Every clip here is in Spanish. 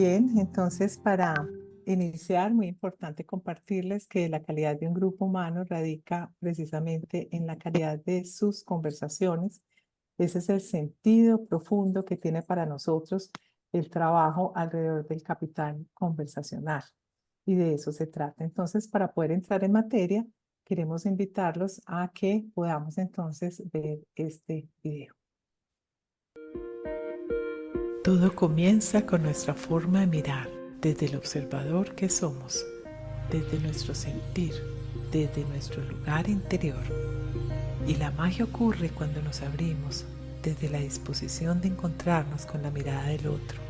Bien, entonces para iniciar, muy importante compartirles que la calidad de un grupo humano radica precisamente en la calidad de sus conversaciones. Ese es el sentido profundo que tiene para nosotros el trabajo alrededor del capital conversacional. Y de eso se trata. Entonces, para poder entrar en materia, queremos invitarlos a que podamos entonces ver este video. Todo comienza con nuestra forma de mirar, desde el observador que somos, desde nuestro sentir, desde nuestro lugar interior. Y la magia ocurre cuando nos abrimos desde la disposición de encontrarnos con la mirada del otro,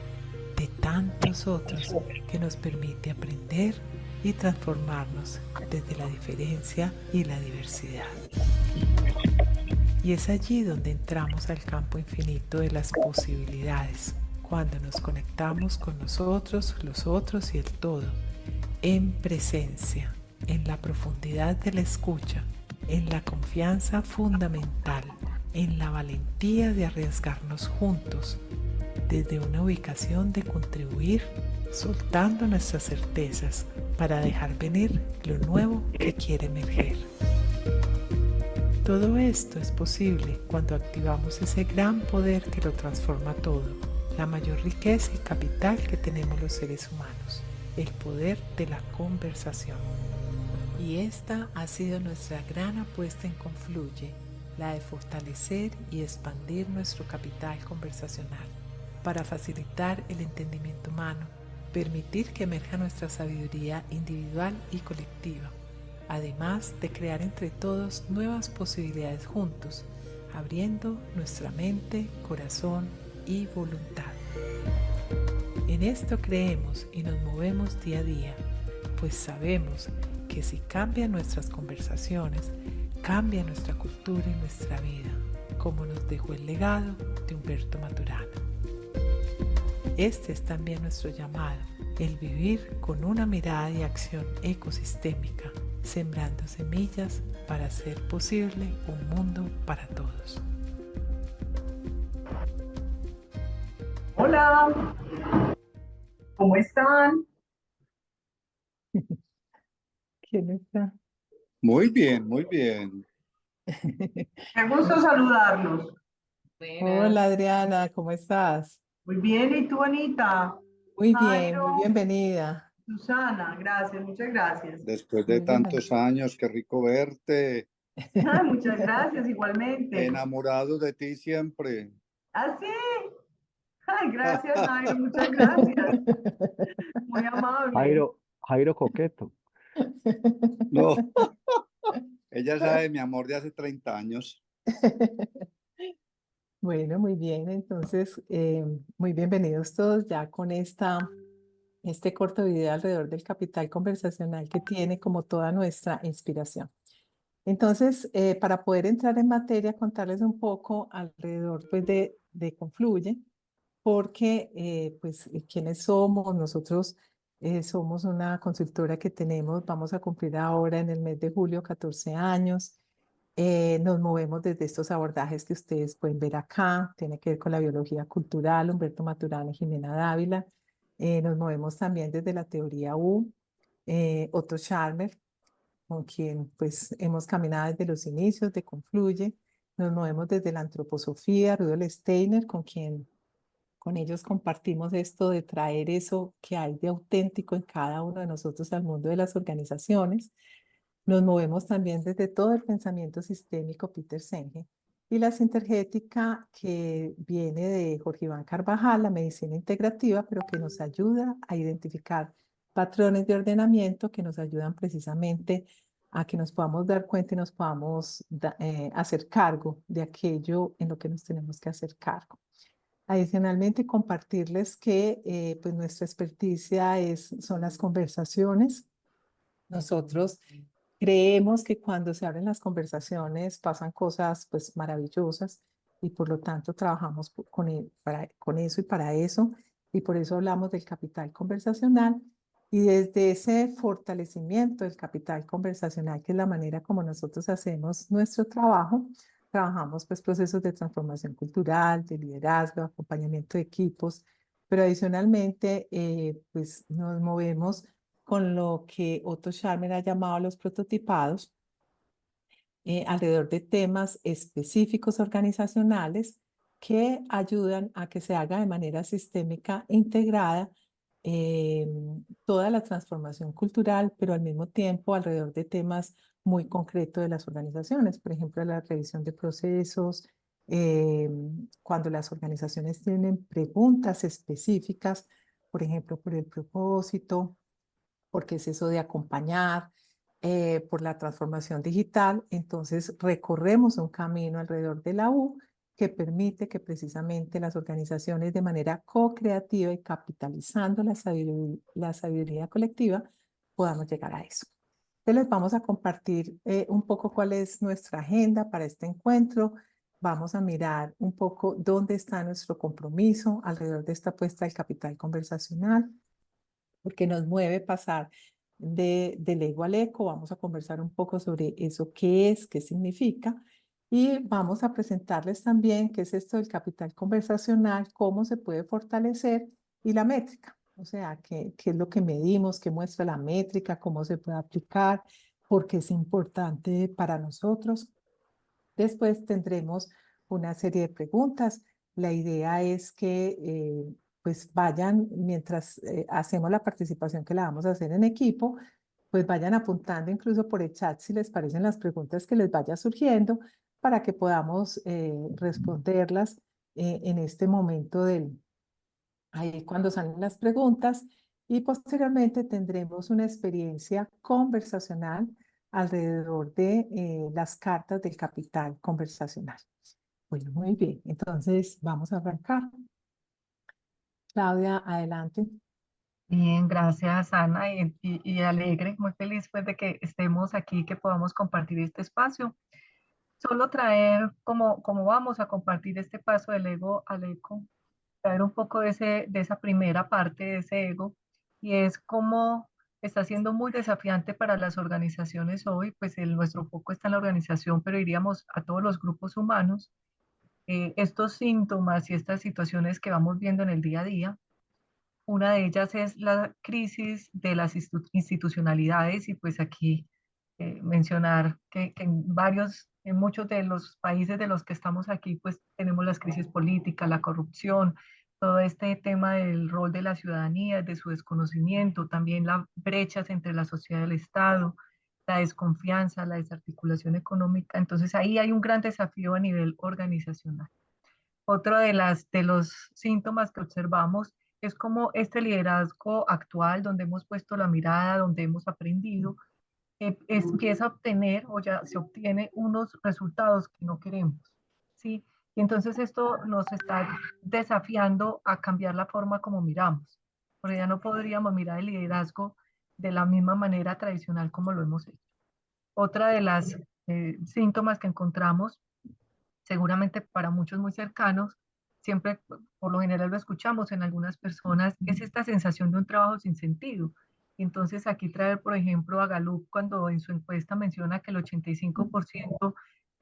de tantos otros, que nos permite aprender y transformarnos desde la diferencia y la diversidad. Y es allí donde entramos al campo infinito de las posibilidades, cuando nos conectamos con nosotros, los otros y el todo, en presencia, en la profundidad de la escucha, en la confianza fundamental, en la valentía de arriesgarnos juntos, desde una ubicación de contribuir, soltando nuestras certezas para dejar venir lo nuevo que quiere emerger. Todo esto es posible cuando activamos ese gran poder que lo transforma todo, la mayor riqueza y capital que tenemos los seres humanos, el poder de la conversación. Y esta ha sido nuestra gran apuesta en Confluye, la de fortalecer y expandir nuestro capital conversacional, para facilitar el entendimiento humano, permitir que emerja nuestra sabiduría individual y colectiva, además de crear entre todos nuevas posibilidades juntos, abriendo nuestra mente, corazón y voluntad. En esto creemos y nos movemos día a día, pues sabemos que si cambian nuestras conversaciones, cambia nuestra cultura y nuestra vida, como nos dejó el legado de Humberto Maturana. Este es también nuestro llamado, el vivir con una mirada de acción ecosistémica, sembrando semillas para hacer posible un mundo para todos. Hola, ¿cómo están? ¿Quién está? Muy bien, muy bien. Qué gusto saludarlos. Hola Adriana, ¿cómo estás? Muy bien, ¿y tú, Anita? Muy bien, muy Jairo, bienvenida. Susana, gracias, muchas gracias. Después de Muy bienvenida. tantos años, qué rico verte. Ay, muchas gracias, igualmente. Enamorado de ti siempre. ¿Ah, sí? Ay, gracias, Jairo, muchas gracias. Muy amable. Jairo Coqueto. No, ella sabe mi amor de hace 30 años. Bueno, muy bien, entonces, muy bienvenidos todos ya con este corto video alrededor del capital conversacional que tiene como toda nuestra inspiración. Entonces, para poder entrar en materia, contarles un poco alrededor pues, de Confluye, porque pues, ¿quiénes somos? Nosotros somos una consultora que vamos a cumplir ahora en el mes de julio 14 años. Nos movemos desde estos abordajes que ustedes pueden ver acá, tiene que ver con la biología cultural, Humberto Maturana y Jimena Dávila. Nos movemos también desde la teoría U, Otto Scharmer, con quien pues hemos caminado desde los inicios de Confluye. Nos movemos desde la antroposofía, Rudolf Steiner, con ellos compartimos esto de traer eso que hay de auténtico en cada uno de nosotros al mundo de las organizaciones. Nos movemos también desde todo el pensamiento sistémico Peter Senge y la sintergética que viene de Jorge Iván Carvajal, la medicina integrativa, pero que nos ayuda a identificar patrones de ordenamiento que nos ayudan precisamente a que nos podamos dar cuenta y nos podamos hacer cargo de aquello en lo que nos tenemos que hacer cargo. Adicionalmente, compartirles que pues nuestra experticia son las conversaciones. Nosotros creemos que cuando se abren las conversaciones pasan cosas pues maravillosas y por lo tanto trabajamos con eso y para eso, y por eso hablamos del capital conversacional, y desde ese fortalecimiento del capital conversacional, que es la manera como nosotros hacemos nuestro trabajo, trabajamos pues procesos de transformación cultural, de liderazgo, acompañamiento de equipos, pero adicionalmente pues nos movemos con lo que Otto Scharmer ha llamado los prototipados alrededor de temas específicos organizacionales que ayudan a que se haga de manera sistémica e integrada eh, toda la transformación cultural, pero al mismo tiempo alrededor de temas muy concretos de las organizaciones, por ejemplo, la revisión de procesos, eh, cuando las organizaciones tienen preguntas específicas, por ejemplo, por el propósito, porque es eso de acompañar por la transformación digital. Entonces recorremos un camino alrededor de la U que permite que precisamente las organizaciones de manera co-creativa y capitalizando la sabiduría colectiva podamos llegar a eso. Entonces les vamos a compartir un poco cuál es nuestra agenda para este encuentro. Vamos a mirar un poco dónde está nuestro compromiso alrededor de esta apuesta del capital conversacional, porque nos mueve pasar del ego al eco. Vamos a conversar un poco sobre eso, qué es, qué significa, y vamos a presentarles también qué es esto del capital conversacional, cómo se puede fortalecer y la métrica. O sea, qué es lo que medimos, qué muestra la métrica, cómo se puede aplicar, por qué es importante para nosotros. Después tendremos una serie de preguntas. La idea es que pues vayan, mientras hacemos la participación que la vamos a hacer en equipo, pues vayan apuntando incluso por el chat si les parecen las preguntas que les vaya surgiendo para que podamos responderlas en este momento ahí cuando salen las preguntas, y posteriormente tendremos una experiencia conversacional alrededor de las cartas del capital conversacional. Bueno, muy bien. Entonces, vamos a arrancar. Claudia, adelante. Bien, gracias Ana y alegre, muy feliz pues de que estemos aquí, que podamos compartir este espacio. Solo traer como vamos a compartir este paso del ego al eco, traer un poco de esa primera parte de ese ego, y es cómo está siendo muy desafiante para las organizaciones hoy. Pues nuestro foco está en la organización, pero iríamos a todos los grupos humanos, estos síntomas y estas situaciones que vamos viendo en el día a día. Una de ellas es la crisis de las institucionalidades, y pues aquí mencionar que en muchos de los países de los que estamos aquí, pues tenemos las crisis políticas, la corrupción, todo este tema del rol de la ciudadanía, de su desconocimiento, también las brechas entre la sociedad y el Estado, la desconfianza, la desarticulación económica. Entonces ahí hay un gran desafío a nivel organizacional. Otro de los síntomas que observamos es como este liderazgo actual, donde hemos puesto la mirada, donde hemos aprendido, empieza a obtener o ya se obtiene unos resultados que no queremos, ¿sí? Y entonces esto nos está desafiando a cambiar la forma como miramos, porque ya no podríamos mirar el liderazgo de la misma manera tradicional como lo hemos hecho. Otra de las síntomas que encontramos, seguramente para muchos muy cercanos, siempre por lo general lo escuchamos en algunas personas, es esta sensación de un trabajo sin sentido. Entonces aquí traer, por ejemplo, a Gallup, cuando en su encuesta menciona que el 85%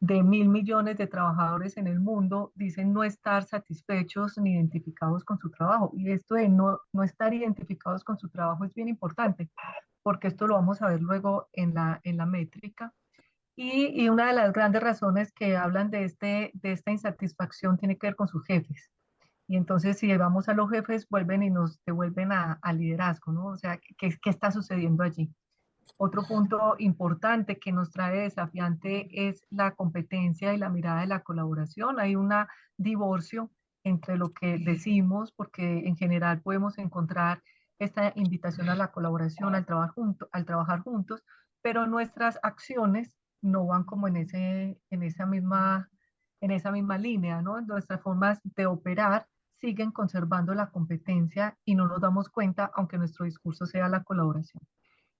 de 1.000 millones de trabajadores en el mundo dicen no estar satisfechos ni identificados con su trabajo. Y esto de no estar identificados con su trabajo es bien importante, porque esto lo vamos a ver luego en la métrica. Y una de las grandes razones que hablan de esta insatisfacción tiene que ver con sus jefes. Y entonces si vamos a los jefes, vuelven y nos devuelven al liderazgo, ¿no? O sea, ¿qué está sucediendo allí? Otro punto importante que nos trae desafiante es la competencia y la mirada de la colaboración. Hay un divorcio entre lo que decimos, porque en general podemos encontrar esta invitación a la colaboración, al trabajar juntos, pero nuestras acciones no van como en esa misma línea, ¿no? Nuestras formas de operar siguen conservando la competencia y no nos damos cuenta, aunque nuestro discurso sea la colaboración.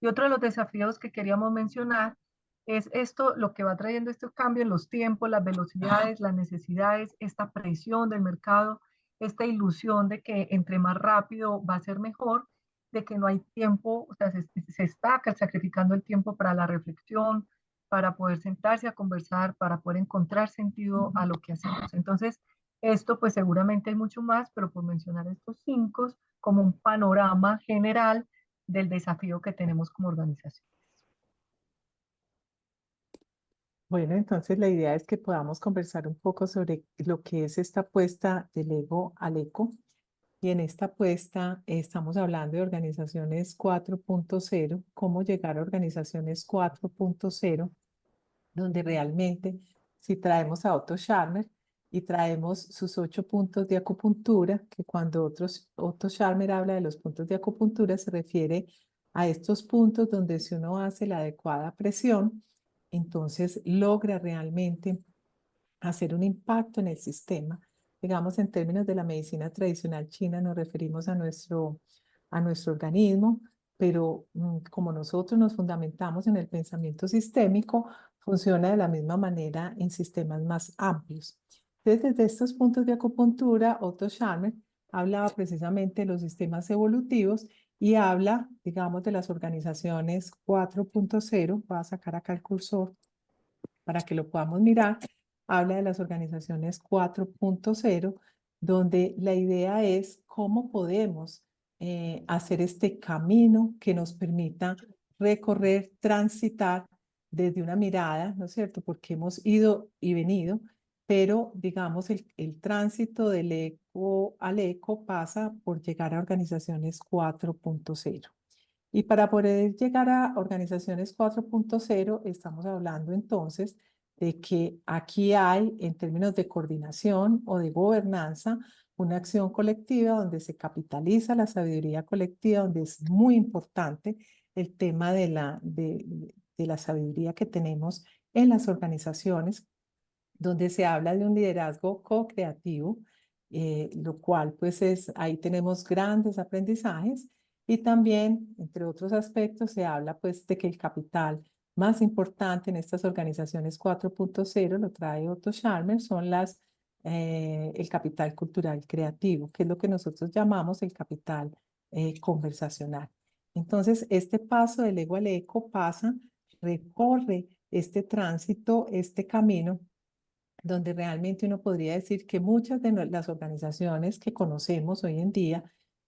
Y otro de los desafíos que queríamos mencionar es esto, lo que va trayendo este cambio en los tiempos, las velocidades, las necesidades, esta presión del mercado, esta ilusión de que entre más rápido va a ser mejor, de que no hay tiempo, o sea, se está sacrificando el tiempo para la reflexión, para poder sentarse a conversar, para poder encontrar sentido a lo que hacemos. Entonces, Esto pues seguramente hay mucho más, pero por mencionar estos 5 como un panorama general del desafío que tenemos como organización. Bueno, entonces la idea es que podamos conversar un poco sobre lo que es esta apuesta del ego al eco. Y en esta apuesta estamos hablando de organizaciones 4.0, cómo llegar a organizaciones 4.0, donde realmente si traemos a Otto Scharmer y traemos sus 8 puntos de acupuntura, que cuando Otto Scharmer habla de los puntos de acupuntura se refiere a estos puntos donde si uno hace la adecuada presión, entonces logra realmente hacer un impacto en el sistema. Digamos, en términos de la medicina tradicional china, nos referimos a nuestro organismo, pero como nosotros nos fundamentamos en el pensamiento sistémico, funciona de la misma manera en sistemas más amplios. Entonces, desde estos puntos de acupuntura, Otto Scharmer hablaba precisamente de los sistemas evolutivos y habla, digamos, de las organizaciones 4.0. Voy a sacar acá el cursor para que lo podamos mirar. Habla de las organizaciones 4.0, donde la idea es cómo podemos hacer este camino que nos permita recorrer, transitar desde una mirada, ¿no es cierto? Porque hemos ido y venido, pero digamos el tránsito del eco al eco pasa por llegar a organizaciones 4.0. Y para poder llegar a organizaciones 4.0, estamos hablando entonces de que aquí hay, en términos de coordinación o de gobernanza, una acción colectiva donde se capitaliza la sabiduría colectiva, donde es muy importante el tema de la sabiduría que tenemos en las organizaciones, donde se habla de un liderazgo co-creativo, lo cual pues ahí tenemos grandes aprendizajes y también, entre otros aspectos, se habla pues de que el capital más importante en estas organizaciones 4.0, lo trae Otto Scharmer, son el capital cultural creativo, que es lo que nosotros llamamos el capital conversacional. Entonces, este paso del ego al eco recorre este tránsito, este camino donde realmente uno podría decir que muchas de las organizaciones que conocemos hoy en día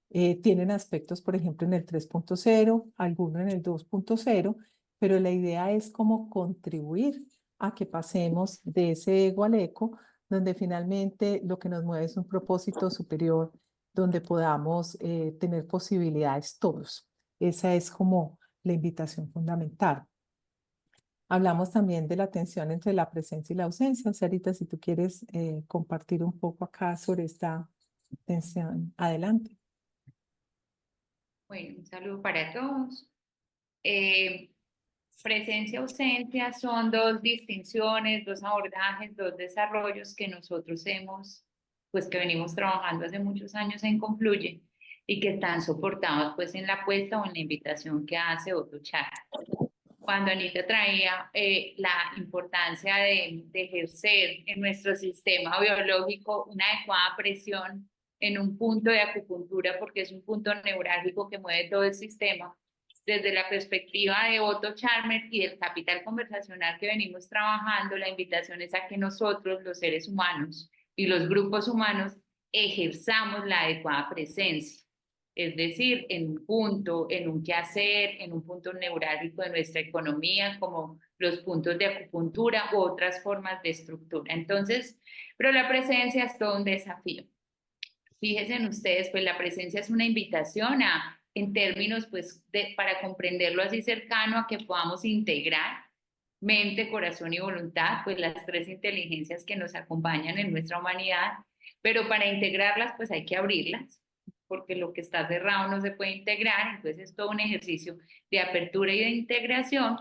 tienen aspectos, por ejemplo, en el 3.0, algunos en el 2.0, pero la idea es cómo contribuir a que pasemos de ese ego al eco, donde finalmente lo que nos mueve es un propósito superior, donde podamos tener posibilidades todos. Esa es como la invitación fundamental. Hablamos también de la tensión entre la presencia y la ausencia. Sarita, si tú quieres compartir un poco acá sobre esta tensión, adelante. Bueno, un saludo para todos. Presencia-ausencia son dos distinciones, dos abordajes, dos desarrollos que nosotros pues que venimos trabajando hace muchos años en Confluye y que están soportados pues en la apuesta o en la invitación que hace Otto Scharmer. Cuando Anita traía la importancia de ejercer en nuestro sistema biológico una adecuada presión en un punto de acupuntura, porque es un punto neurálgico que mueve todo el sistema, desde la perspectiva de Otto Scharmer y del capital conversacional que venimos trabajando, la invitación es a que nosotros, los seres humanos y los grupos humanos, ejerzamos la adecuada presencia. Es decir, en un punto, en un quehacer, en un punto neurálgico de nuestra economía, como los puntos de acupuntura u otras formas de estructura. Entonces, pero la presencia es todo un desafío. Fíjense en ustedes, pues la presencia es una invitación en términos, pues, para comprenderlo así cercano, a que podamos integrar mente, corazón y voluntad, pues las tres inteligencias que nos acompañan en nuestra humanidad, pero para integrarlas, pues hay que abrirlas, porque lo que está cerrado no se puede integrar, entonces es todo un ejercicio de apertura y de integración,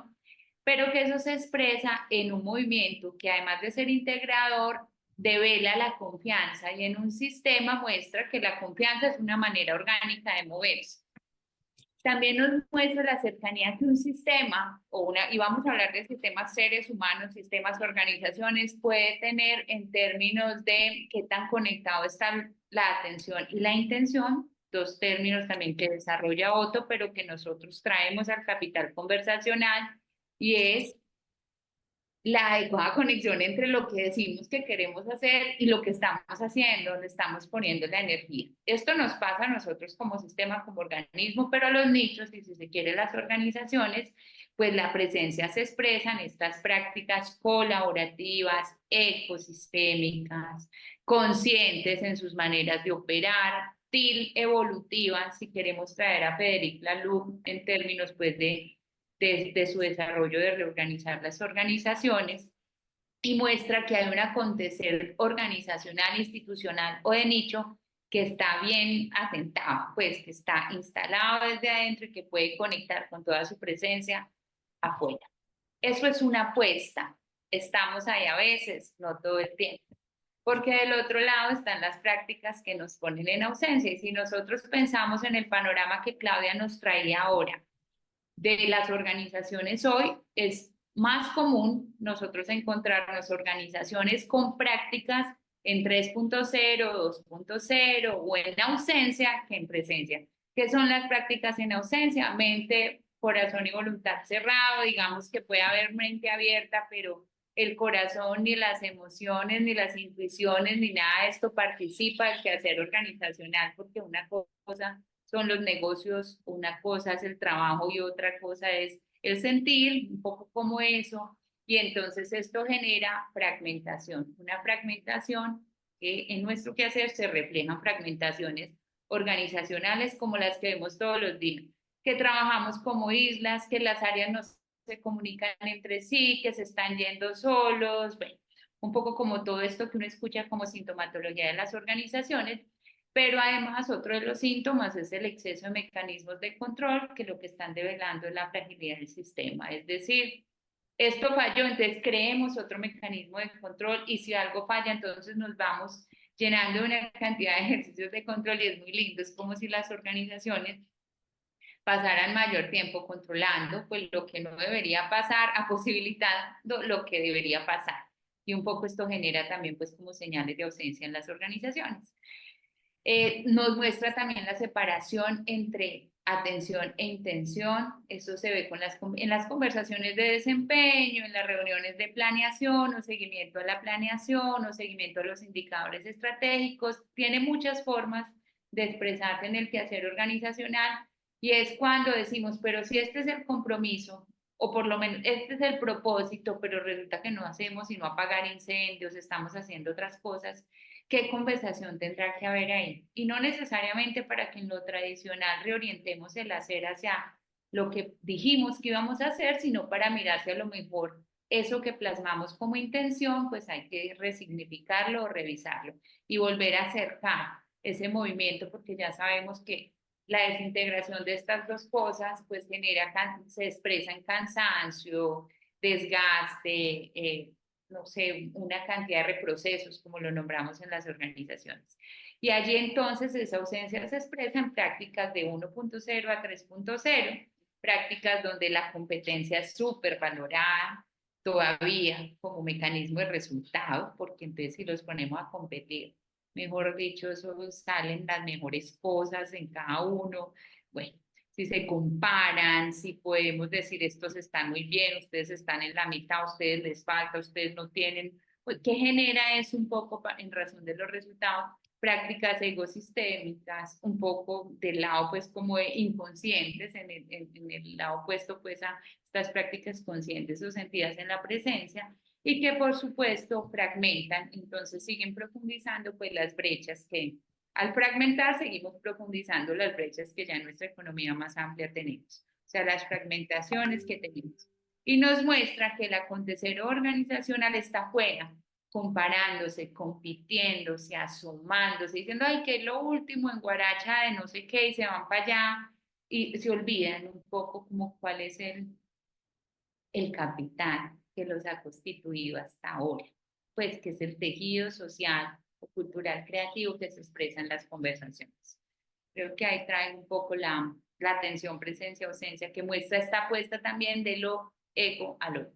pero que eso se expresa en un movimiento que además de ser integrador, devela la confianza y en un sistema muestra que la confianza es una manera orgánica de moverse. También nos muestra la cercanía que un sistema, y vamos a hablar de sistemas seres humanos, sistemas organizaciones, puede tener en términos de qué tan conectado está la atención y la intención, dos términos también que desarrolla Otto, pero que nosotros traemos al capital conversacional, y es la adecuada conexión entre lo que decimos que queremos hacer y lo que estamos haciendo, donde estamos poniendo la energía. Esto nos pasa a nosotros como sistema, como organismo, pero a los nichos y si se quiere las organizaciones, pues la presencia se expresa en estas prácticas colaborativas, ecosistémicas, conscientes en sus maneras de operar, evolutivas, si queremos traer a Federic Laloux en términos pues de su desarrollo de reorganizar las organizaciones y muestra que hay un acontecer organizacional, institucional o de nicho que está bien asentado, pues que está instalado desde adentro y que puede conectar con toda su presencia afuera. Eso es una apuesta. Estamos ahí a veces, no todo el tiempo. Porque del otro lado están las prácticas que nos ponen en ausencia. Y si nosotros pensamos en el panorama que Claudia nos traía ahora, de las organizaciones hoy, es más común nosotros encontrarnos organizaciones con prácticas en 3.0, 2.0 o en ausencia que en presencia. ¿Qué son las prácticas en ausencia? Mente, corazón y voluntad cerrado, digamos que puede haber mente abierta, pero el corazón, ni las emociones, ni las intuiciones, ni nada de esto participa del quehacer organizacional, porque una cosa son los negocios, una cosa es el trabajo y otra cosa es el sentir, un poco como eso, y entonces esto genera fragmentación, una fragmentación que en nuestro quehacer se reflejan fragmentaciones organizacionales como las que vemos todos los días, que trabajamos como islas, que las áreas no se comunican entre sí, que se están yendo solos, bueno, un poco como todo esto que uno escucha como sintomatología de las organizaciones, pero además otro de los síntomas es el exceso de mecanismos de control que lo que están develando es la fragilidad del sistema, es decir, esto falló, entonces creemos otro mecanismo de control y si algo falla, entonces nos vamos llenando de una cantidad de ejercicios de control y es muy lindo, es como si las organizaciones pasaran mayor tiempo controlando pues lo que no debería pasar a posibilitando lo que debería pasar. Y un poco esto genera también pues como señales de ausencia en las organizaciones. Nos muestra también la separación entre atención e intención. Eso se ve en las conversaciones de desempeño, en las reuniones de planeación o seguimiento a la planeación o seguimiento a los indicadores estratégicos. Tiene muchas formas de expresarse en el quehacer organizacional y es cuando decimos, pero si este es el compromiso o por lo menos este es el propósito, pero resulta que no hacemos sino apagar incendios, estamos haciendo otras cosas, ¿qué conversación tendrá que haber ahí? Y no necesariamente para que en lo tradicional reorientemos el hacer hacia lo que dijimos que íbamos a hacer, sino para mirar si a lo mejor eso que plasmamos como intención, pues hay que resignificarlo o revisarlo y volver a acercar ese movimiento, porque ya sabemos que la desintegración de estas dos cosas, pues genera, se expresa en cansancio, desgaste, no sé, una cantidad de reprocesos, como lo nombramos en las organizaciones. Y allí entonces esa ausencia se expresa en prácticas de 1.0 a 3.0, prácticas donde la competencia es súper valorada todavía como mecanismo de resultado, porque entonces si los ponemos a competir, mejor dicho, eso salen las mejores cosas en cada uno. Bueno, si se comparan, si podemos decir estos están muy bien, ustedes están en la mitad, ustedes les falta, ustedes no tienen, pues, ¿qué genera eso un poco en razón de los resultados? Prácticas ecosistémicas, un poco del lado pues como de inconscientes, en el lado opuesto pues a estas prácticas conscientes o sentidas en la presencia, y que por supuesto fragmentan, entonces siguen profundizando pues las brechas que al fragmentar seguimos profundizando las brechas que ya en nuestra economía más amplia tenemos, o sea, las fragmentaciones que tenemos. Y nos muestra que el acontecer organizacional está fuera, comparándose, compitiéndose, asomándose, diciendo, ay, que es lo último en Guaracha de no sé qué, y se van para allá y se olvidan un poco como cuál es el capital que los ha constituido hasta ahora, pues que es el tejido social o cultural creativo que se expresa en las conversaciones. Creo que ahí trae un poco la atención, presencia, ausencia, que muestra esta apuesta también de lo ego a lo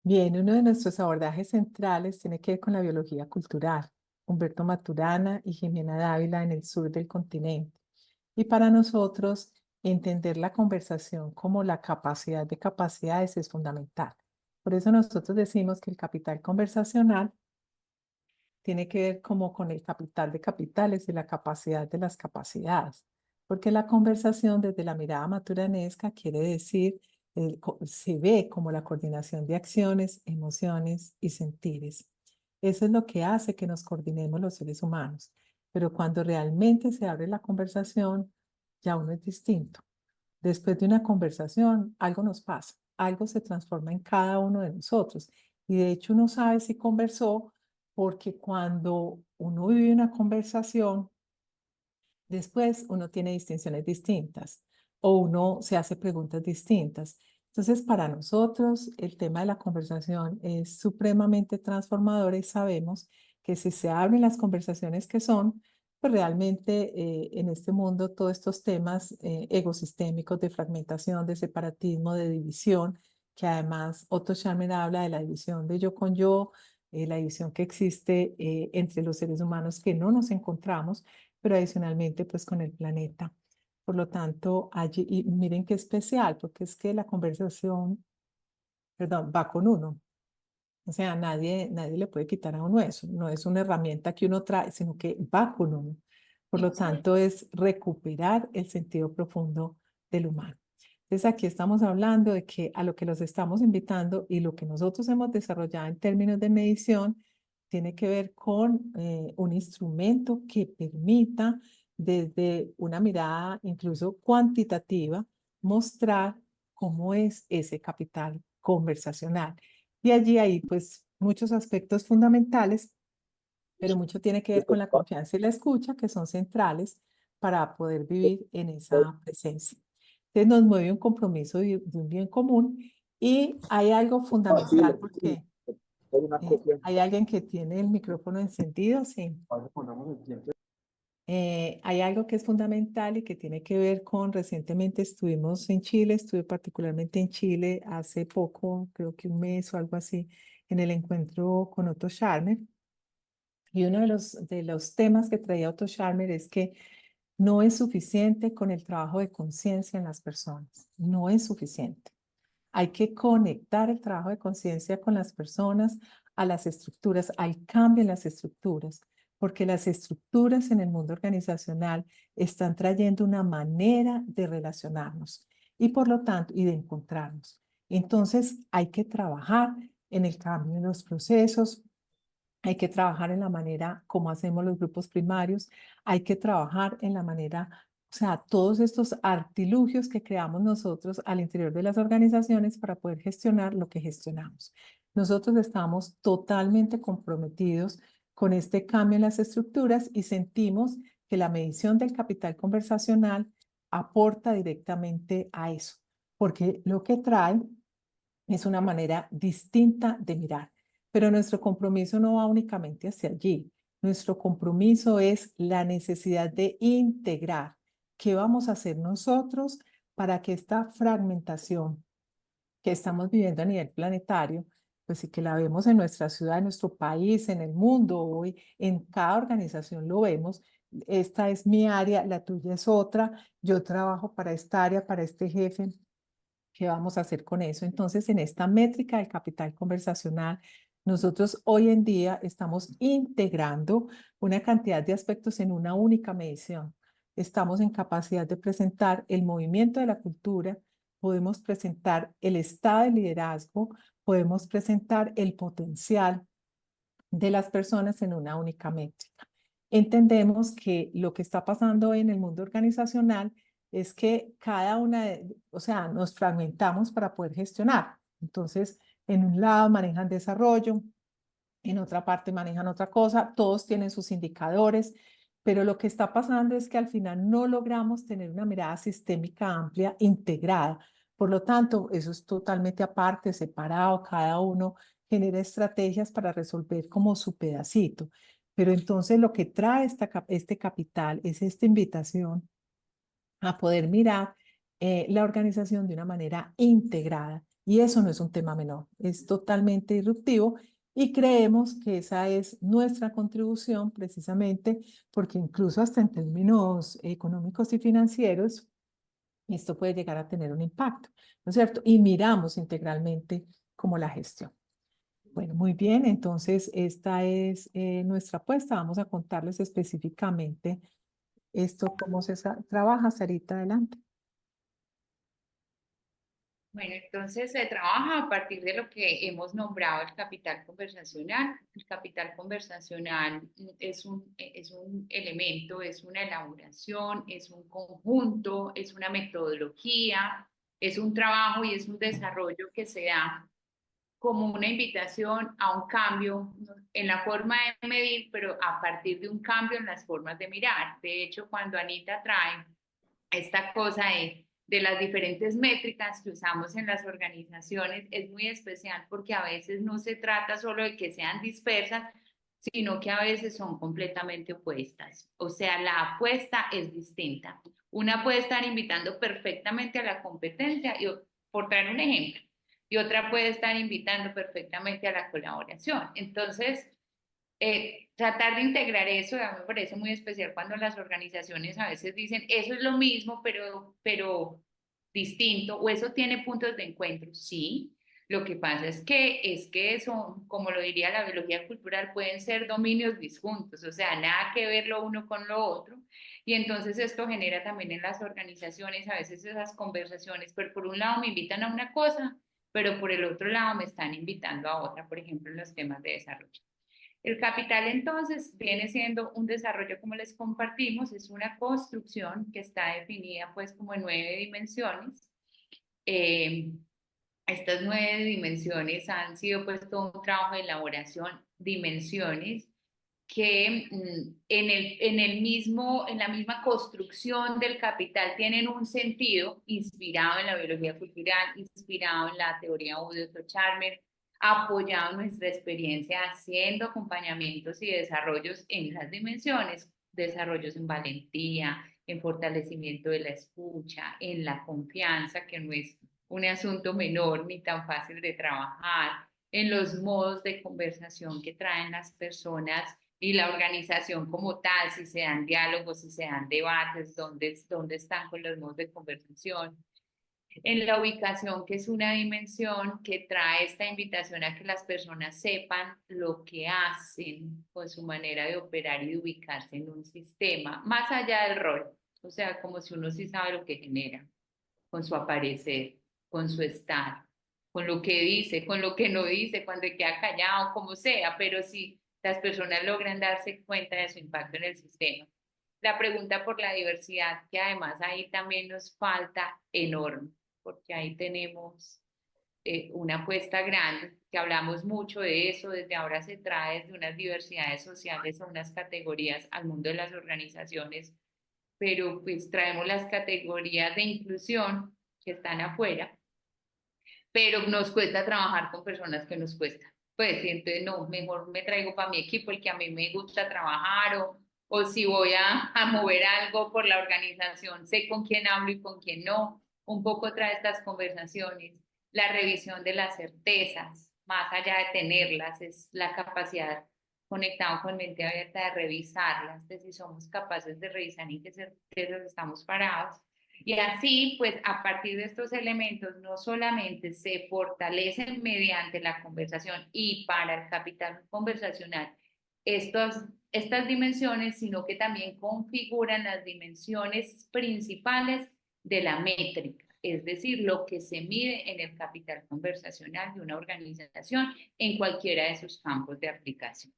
Bien, uno de nuestros abordajes centrales tiene que ver con la biología cultural. Humberto Maturana y Jimena Dávila en el sur del continente. Y para nosotros, entender la conversación como la capacidad de capacidades es fundamental. Por eso nosotros decimos que el capital conversacional tiene que ver como con el capital de capitales y la capacidad de las capacidades. Porque la conversación desde la mirada maturanesca quiere decir, se ve como la coordinación de acciones, emociones y sentires. Eso es lo que hace que nos coordinemos los seres humanos. Pero cuando realmente se abre la conversación, ya uno es distinto. Después de una conversación, algo nos pasa, algo se transforma en cada uno de nosotros. Y de hecho uno sabe si conversó porque cuando uno vive una conversación, después uno tiene distinciones distintas o uno se hace preguntas distintas. Entonces, para nosotros, el tema de la conversación es supremamente transformador y sabemos que si se abren las conversaciones que son, pues realmente en este mundo todos estos temas ecosistémicos de fragmentación, de separatismo, de división, que además Otto Scharmer habla de la división de yo con yo, la división que existe entre los seres humanos que no nos encontramos, pero adicionalmente pues con el planeta. Por lo tanto, allí, y miren qué especial, porque es que la conversación, perdón, va con uno. O sea, nadie le puede quitar a uno eso. No es una herramienta que uno trae, sino que va con uno. Por lo tanto, es recuperar el sentido profundo del humano. Entonces, aquí estamos hablando de que a lo que los estamos invitando y lo que nosotros hemos desarrollado en términos de medición tiene que ver con un instrumento que permita desde una mirada incluso cuantitativa mostrar cómo es ese capital conversacional. Y allí hay pues muchos aspectos fundamentales, pero mucho tiene que ver con la confianza y la escucha, que son centrales para poder vivir en esa presencia. Entonces nos mueve un compromiso de un bien común y hay algo fundamental porque hay alguien que tiene el micrófono encendido, sí. Hay algo que es fundamental y que tiene que ver con, recientemente estuvimos en Chile, estuve particularmente en Chile hace poco, creo que un mes o algo así, en el encuentro con Otto Scharmer. Y uno de los temas que traía Otto Scharmer es que no es suficiente con el trabajo de conciencia en las personas, no es suficiente. Hay que conectar el trabajo de conciencia con las personas a las estructuras, al cambio en las estructuras, porque las estructuras en el mundo organizacional están trayendo una manera de relacionarnos y por lo tanto, y de encontrarnos. Entonces, hay que trabajar en el cambio en los procesos, hay que trabajar en la manera como hacemos los grupos primarios, hay que trabajar en la manera, o sea, todos estos artilugios que creamos nosotros al interior de las organizaciones para poder gestionar lo que gestionamos. Nosotros estamos totalmente comprometidos con este cambio en las estructuras y sentimos que la medición del capital conversacional aporta directamente a eso, porque lo que trae es una manera distinta de mirar. Pero nuestro compromiso no va únicamente hacia allí. Nuestro compromiso es la necesidad de integrar qué vamos a hacer nosotros para que esta fragmentación que estamos viviendo a nivel planetario, pues sí que la vemos en nuestra ciudad, en nuestro país, en el mundo, hoy en cada organización lo vemos. Esta es mi área, la tuya es otra, yo trabajo para esta área, para este jefe. ¿Qué vamos a hacer con eso? Entonces, en esta métrica del capital conversacional, nosotros hoy en día estamos integrando una cantidad de aspectos en una única medición. Estamos en capacidad de presentar el movimiento de la cultura, podemos presentar el estado de liderazgo, podemos presentar el potencial de las personas en una única métrica. Entendemos que lo que está pasando en el mundo organizacional es que cada una, o sea, nos fragmentamos para poder gestionar. Entonces, en un lado manejan desarrollo, en otra parte manejan otra cosa, todos tienen sus indicadores, pero lo que está pasando es que al final no logramos tener una mirada sistémica amplia, integrada. Por lo tanto, eso es totalmente aparte, separado, cada uno genera estrategias para resolver como su pedacito. Pero entonces lo que trae este capital es esta invitación a poder mirar la organización de una manera integrada Y eso no es un tema menor, es totalmente disruptivo y creemos que esa es nuestra contribución precisamente porque incluso hasta en términos económicos y financieros, esto puede llegar a tener un impacto, ¿no es cierto? Y miramos integralmente como la gestión. Bueno, muy bien, entonces esta es nuestra apuesta. Vamos a contarles específicamente esto, cómo se trabaja. Sarita, adelante. Bueno, entonces se trabaja a partir de lo que hemos nombrado el capital conversacional. El capital conversacional es un elemento, es una elaboración, es un conjunto, es una metodología, es un trabajo y es un desarrollo que se da como una invitación a un cambio en la forma de medir, pero a partir de un cambio en las formas de mirar. De hecho, cuando Anita trae esta cosa de las diferentes métricas que usamos en las organizaciones es muy especial porque a veces no se trata solo de que sean dispersas, sino que a veces son completamente opuestas. O sea, la apuesta es distinta. Una puede estar invitando perfectamente a la competencia, y, por traer un ejemplo, y otra puede estar invitando perfectamente a la colaboración. Entonces, tratar de integrar eso, a mí me parece muy especial cuando las organizaciones a veces dicen, eso es lo mismo, pero distinto, o eso tiene puntos de encuentro. Sí, lo que pasa es que eso, como lo diría la biología cultural, pueden ser dominios disjuntos, o sea, nada que ver lo uno con lo otro. Y entonces esto genera también en las organizaciones a veces esas conversaciones, pero por un lado me invitan a una cosa, pero por el otro lado me están invitando a otra, por ejemplo, en los temas de desarrollo. El capital entonces viene siendo un desarrollo, como les compartimos, es una construcción que está definida pues como en 9 dimensiones. Eh, Estas 9 dimensiones han sido pues todo un trabajo de elaboración, dimensiones que en la misma construcción del capital tienen un sentido inspirado en la biología cultural, inspirado en la teoría de Otto Scharmer, apoyado en nuestra experiencia haciendo acompañamientos y desarrollos en las dimensiones, desarrollos en valentía, en fortalecimiento de la escucha, en la confianza, que no es un asunto menor ni tan fácil de trabajar, en los modos de conversación que traen las personas y la organización como tal, si se dan diálogos, si se dan debates, dónde están con los modos de conversación. En la ubicación, que es una dimensión que trae esta invitación a que las personas sepan lo que hacen con su manera de operar y de ubicarse en un sistema, más allá del rol, o sea, como si uno sí sabe lo que genera, con su aparecer, con su estar, con lo que dice, con lo que no dice, cuando queda callado, como sea, pero si las personas logran darse cuenta de su impacto en el sistema. La pregunta por la diversidad, que además ahí también nos falta enorme, porque ahí tenemos una apuesta grande, que hablamos mucho de eso, desde ahora se trae desde unas diversidades sociales a unas categorías al mundo de las organizaciones, pero pues traemos las categorías de inclusión que están afuera, pero nos cuesta trabajar con personas que nos cuesta. Pues entonces no, mejor me traigo para mi equipo el que a mí me gusta trabajar o si voy a mover algo por la organización, sé con quién hablo y con quién no. Un poco trae estas conversaciones. La revisión de las certezas, más allá de tenerlas, es la capacidad conectado con mente abierta de revisarlas, de si somos capaces de revisar en qué certezas estamos parados. Y así, pues a partir de estos elementos, no solamente se fortalecen mediante la conversación y para el capital conversacional estas dimensiones, sino que también configuran las dimensiones principales de la métrica, es decir, lo que se mide en el capital conversacional de una organización en cualquiera de sus campos de aplicación.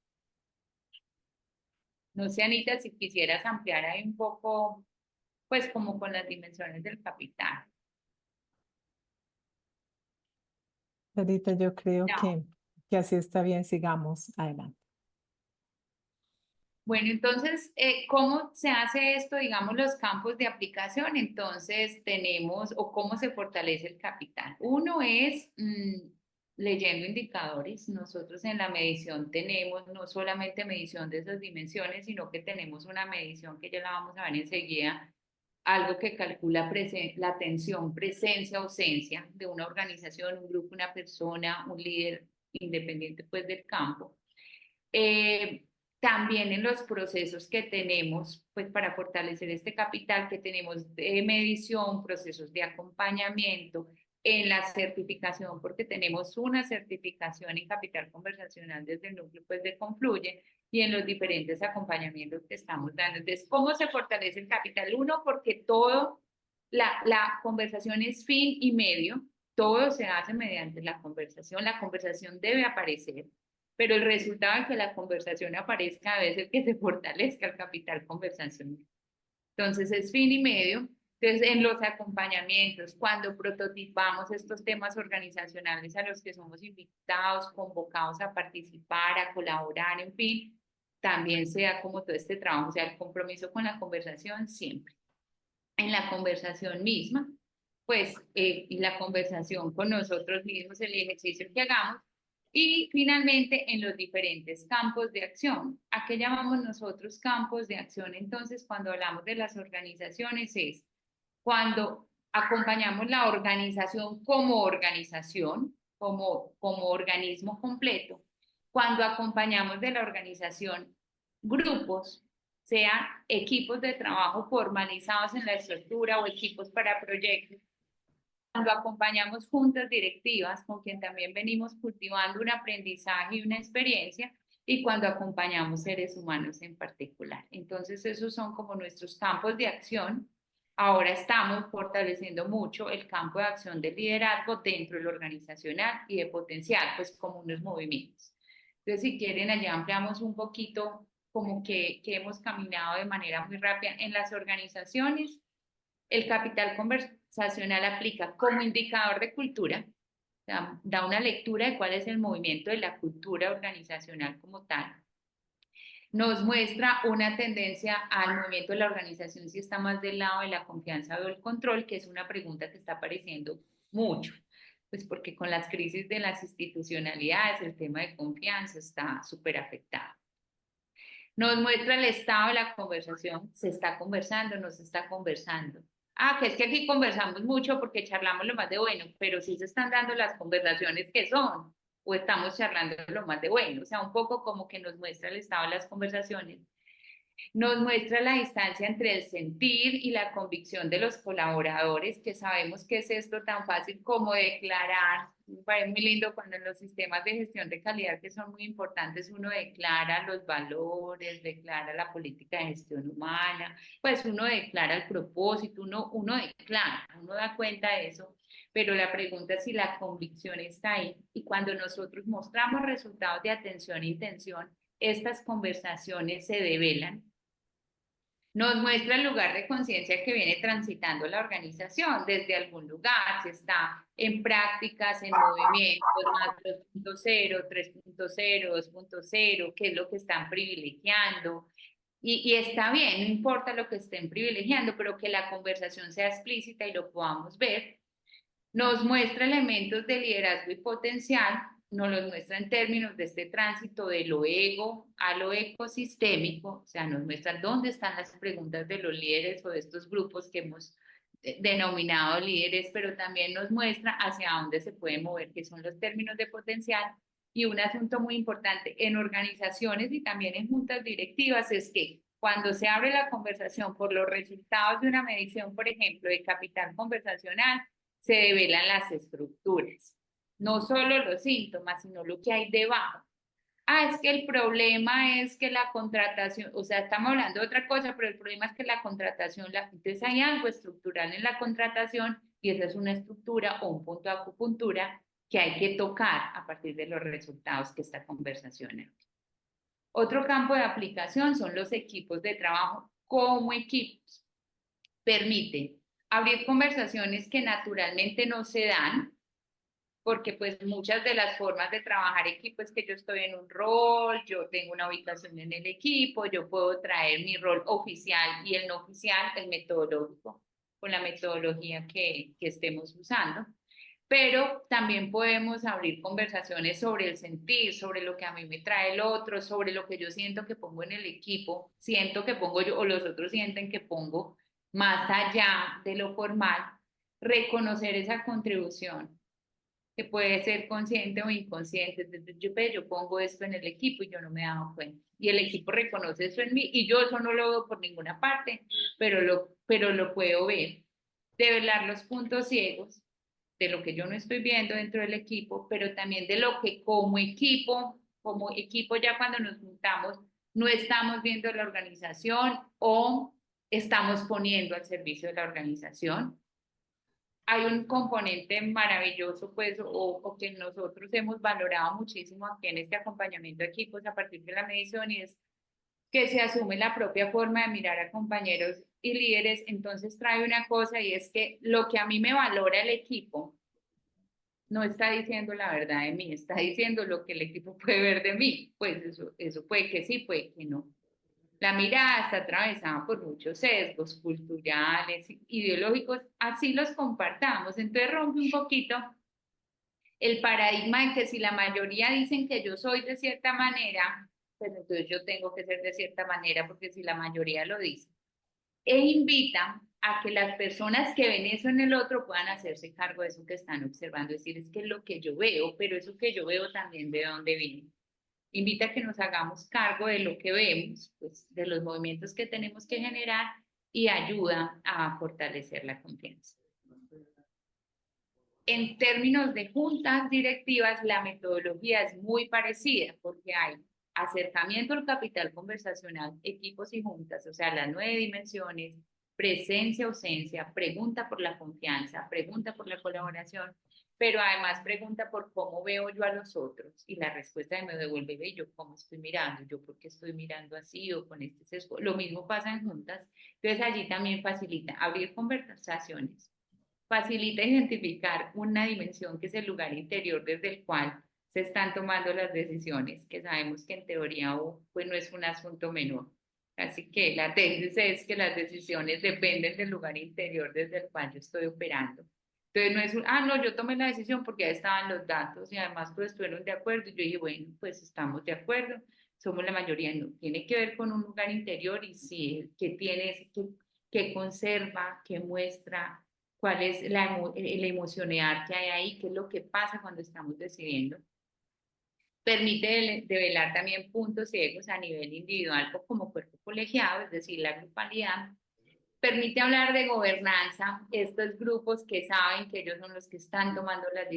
No sé, Anita, si quisieras ampliar ahí un poco, pues como con las dimensiones del capital. Sarita, yo creo No. que así está bien, sigamos adelante. Bueno, entonces, ¿cómo se hace esto, digamos, los campos de aplicación? Entonces, tenemos, o cómo se fortalece el capital. Uno es leyendo indicadores. Nosotros en la medición tenemos no solamente medición de esas dimensiones, sino que tenemos una medición que ya la vamos a ver enseguida, algo que calcula la atención, presencia, ausencia de una organización, un grupo, una persona, un líder independiente pues del campo. También en los procesos que tenemos, pues para fortalecer este capital que tenemos de medición, procesos de acompañamiento, en la certificación, porque tenemos una certificación en capital conversacional desde el núcleo pues de Confluye, y en los diferentes acompañamientos que estamos dando. Entonces, ¿cómo se fortalece el capital? Uno, porque todo, la conversación es fin y medio, todo se hace mediante la conversación debe aparecer, pero el resultado de que la conversación aparezca debe ser que se fortalezca el capital conversacional. Entonces es fin y medio. Entonces en los acompañamientos, cuando prototipamos estos temas organizacionales a los que somos invitados, convocados a participar, a colaborar, en fin, también sea como todo este trabajo, o sea, el compromiso con la conversación siempre. En la conversación misma, pues, y la conversación con nosotros mismos, el ejercicio que hagamos, y finalmente en los diferentes campos de acción. ¿A qué llamamos nosotros campos de acción? Entonces, cuando hablamos de las organizaciones es cuando acompañamos la organización, como organismo completo, cuando acompañamos de la organización grupos, sea equipos de trabajo formalizados en la estructura o equipos para proyectos, cuando acompañamos juntas directivas con quien también venimos cultivando un aprendizaje y una experiencia, y cuando acompañamos seres humanos en particular. Entonces esos son como nuestros campos de acción. Ahora estamos fortaleciendo mucho el campo de acción de liderazgo dentro del organizacional y de potencial, pues como unos movimientos. Entonces si quieren allá ampliamos un poquito como que hemos caminado de manera muy rápida en las organizaciones. El capital conversacional aplica como indicador de cultura, da una lectura de cuál es el movimiento de la cultura organizacional como tal. Nos muestra una tendencia al movimiento de la organización si está más del lado de la confianza o el control, que es una pregunta que está apareciendo mucho, pues porque con las crisis de las institucionalidades el tema de confianza está súper afectado. Nos muestra el estado de la conversación, se está conversando, no se está conversando. Ah, que es que aquí conversamos mucho porque charlamos lo más de bueno, pero sí se están dando las conversaciones que son, o estamos charlando lo más de bueno, o sea, un poco como que nos muestra el estado de las conversaciones. Nos muestra la distancia entre el sentir y la convicción de los colaboradores, que sabemos que es esto tan fácil como declarar. Me parece muy lindo cuando en los sistemas de gestión de calidad, que son muy importantes, uno declara los valores, declara la política de gestión humana, pues uno declara el propósito, uno declara, uno da cuenta de eso, pero la pregunta es si la convicción está ahí. Y cuando nosotros mostramos resultados de atención e intención, estas conversaciones se develan. Nos muestra el lugar de conciencia que viene transitando la organización desde algún lugar, si está en prácticas, en movimientos, más 2.0, 3.0, 2.0, qué es lo que están privilegiando. Y está bien, no importa lo que estén privilegiando, pero que la conversación sea explícita y lo podamos ver. Nos muestra elementos de liderazgo y potencial, nos los muestra en términos de este tránsito de lo ego a lo ecosistémico, o sea, nos muestra dónde están las preguntas de los líderes o de estos grupos que hemos denominado líderes, pero también nos muestra hacia dónde se puede mover, que son los términos de potencial. Y un asunto muy importante en organizaciones y también en juntas directivas es que cuando se abre la conversación por los resultados de una medición, por ejemplo, de capital conversacional, se develan las estructuras, no solo los síntomas, sino lo que hay debajo. Ah, es que el problema es que la contratación, o sea, estamos hablando de otra cosa, pero el problema es que la contratación, entonces hay algo estructural en la contratación y esa es una estructura o un punto de acupuntura que hay que tocar a partir de los resultados que esta conversación es. Otro campo de aplicación son los equipos de trabajo como equipos. Permiten abrir conversaciones que naturalmente no se dan, porque pues muchas de las formas de trabajar equipo es que yo estoy en un rol, yo tengo una ubicación en el equipo, yo puedo traer mi rol oficial y el no oficial, el metodológico, con la metodología que estemos usando. Pero también podemos abrir conversaciones sobre el sentir, sobre lo que a mí me trae el otro, sobre lo que yo siento que pongo en el equipo, siento que pongo yo o los otros sienten que pongo, más allá de lo formal, reconocer esa contribución, que puede ser consciente o inconsciente. Yo pongo esto en el equipo y yo no me he dado cuenta. Y el equipo reconoce eso en mí y yo eso no lo veo por ninguna parte, pero lo puedo ver. Develar los puntos ciegos de lo que yo no estoy viendo dentro del equipo, pero también de lo que como equipo ya cuando nos juntamos, no estamos viendo la organización o estamos poniendo al servicio de la organización. Hay un componente maravilloso, pues, o que nosotros hemos valorado muchísimo aquí en este acompañamiento de equipos a partir de la medición, y es que se asume la propia forma de mirar a compañeros y líderes. Entonces trae una cosa, y es que lo que a mí me valora el equipo no está diciendo la verdad de mí, está diciendo lo que el equipo puede ver de mí. Pues eso puede que sí, puede que no. La mirada está atravesada por muchos sesgos culturales, ideológicos, así los compartamos. Entonces rompe un poquito el paradigma de que si la mayoría dicen que yo soy de cierta manera, pues entonces yo tengo que ser de cierta manera porque si la mayoría lo dice. E invita a que las personas que ven eso en el otro puedan hacerse cargo de eso que están observando, es decir, es que es lo que yo veo, pero eso que yo veo también de dónde viene. Invita a que nos hagamos cargo de lo que vemos, pues, de los movimientos que tenemos que generar, y ayuda a fortalecer la confianza. En términos de juntas directivas, la metodología es muy parecida porque hay acercamiento al capital conversacional, equipos y juntas, o sea, las 9 dimensiones, presencia, ausencia, pregunta por la confianza, pregunta por la colaboración, pero además pregunta por cómo veo yo a los otros, y la respuesta me devuelve de yo cómo estoy mirando, yo por qué estoy mirando así o con este sesgo. Lo mismo pasa en juntas, entonces allí también facilita abrir conversaciones, facilita identificar una dimensión que es el lugar interior desde el cual se están tomando las decisiones, que sabemos que en teoría pues no es un asunto menor. Así que la tesis es que las decisiones dependen del lugar interior desde el cual yo estoy operando. Entonces no es no, yo tomé la decisión porque ya estaban los datos y además todos estuvieron de acuerdo. Y yo dije, bueno, pues estamos de acuerdo, somos la mayoría. No, tiene que ver con un lugar interior y sí, que tiene, que conserva, que muestra cuál es la emocionalidad que hay ahí, qué es lo que pasa cuando estamos decidiendo. Permite develar también puntos ciegos a nivel individual o como cuerpo colegiado, es decir, la grupalidad. Permite hablar de gobernanza, estos grupos que saben que ellos son los que están tomando las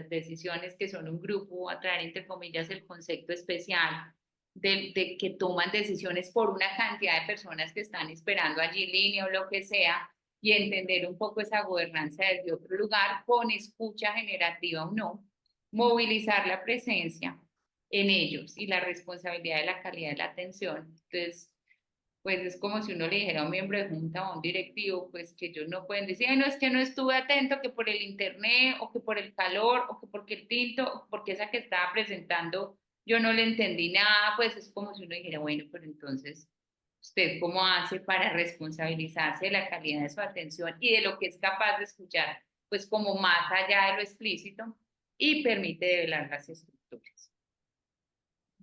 decisiones, que son un grupo, a traer entre comillas el concepto especial de que toman decisiones por una cantidad de personas que están esperando allí línea o lo que sea, y entender un poco esa gobernanza desde otro lugar, con escucha generativa o no, movilizar la presencia en ellos y la responsabilidad de la calidad de la atención. Entonces, pues es como si uno le dijera a un miembro de junta o a un directivo, pues que ellos no pueden decir, no, es que no estuve atento, que por el internet, o que por el calor, o que porque el tinto, o porque esa que estaba presentando yo no le entendí nada. Pues es como si uno dijera, bueno, pero entonces, ¿usted cómo hace para responsabilizarse de la calidad de su atención y de lo que es capaz de escuchar, pues como más allá de lo explícito, y permite develar las estructuras?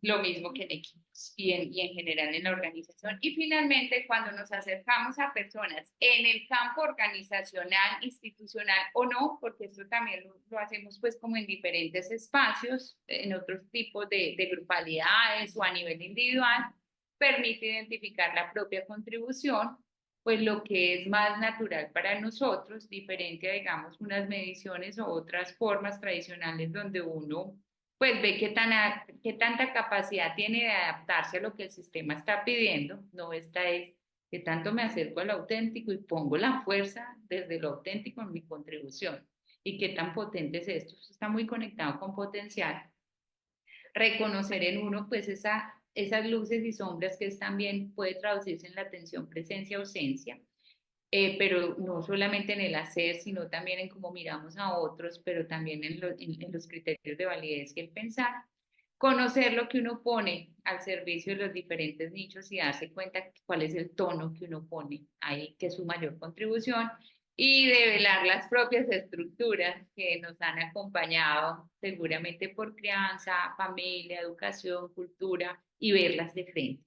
Lo mismo que en equipos y en general en la organización. Y finalmente, cuando nos acercamos a personas en el campo organizacional, institucional o no, porque esto también lo hacemos pues como en diferentes espacios, en otros tipos de grupalidades o a nivel individual, permite identificar la propia contribución, pues lo que es más natural para nosotros, diferente a, digamos, unas mediciones o otras formas tradicionales donde uno pues ve qué tanta capacidad tiene de adaptarse a lo que el sistema está pidiendo. No, esta es que tanto me acerco al auténtico y pongo la fuerza desde lo auténtico en mi contribución. Y qué tan potente es esto. Esto está muy conectado con potencial. Reconocer en uno pues esas luces y sombras, que es también puede traducirse en la atención, presencia, ausencia. Pero no solamente en el hacer, sino también en cómo miramos a otros, pero también en los criterios de validez y el pensar. Conocer lo que uno pone al servicio de los diferentes nichos y darse cuenta cuál es el tono que uno pone ahí, que es su mayor contribución, y develar las propias estructuras que nos han acompañado seguramente por crianza, familia, educación, cultura, y verlas de frente.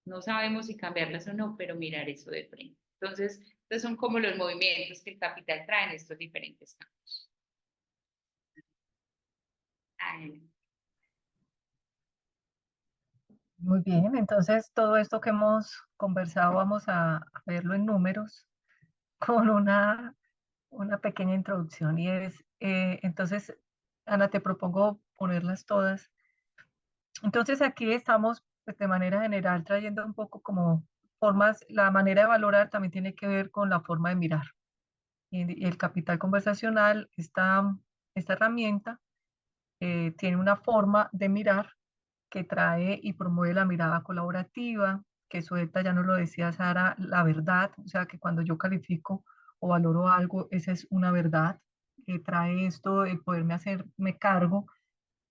No sabemos si cambiarlas o no, pero mirar eso de frente. Entonces, estos son como los movimientos que el capital trae en estos diferentes campos. Muy bien, entonces todo esto que hemos conversado vamos a verlo en números con una pequeña introducción y es, entonces, Ana, te propongo ponerlas todas. Entonces aquí estamos pues, de manera general trayendo un poco como formas, la manera de valorar también tiene que ver con la forma de mirar. Y el capital conversacional, esta herramienta, tiene una forma de mirar que trae y promueve la mirada colaborativa, que suelta, ya nos lo decía Sara, la verdad, o sea que cuando yo califico o valoro algo, esa es una verdad, que trae esto de poderme hacerme cargo,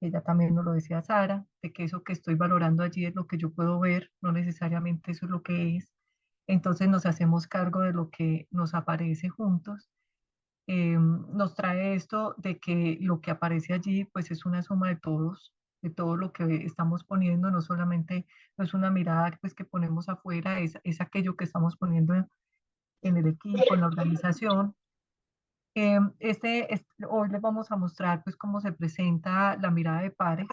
ella también nos lo decía Sara, de que eso que estoy valorando allí es lo que yo puedo ver, no necesariamente eso es lo que es. Entonces nos hacemos cargo de lo que nos aparece juntos. Nos trae esto de que lo que aparece allí pues es una suma de todo lo que estamos poniendo, no solamente no es una mirada pues que ponemos afuera, es aquello que estamos poniendo en el equipo, en la organización. Hoy les vamos a mostrar pues cómo se presenta la mirada de pares,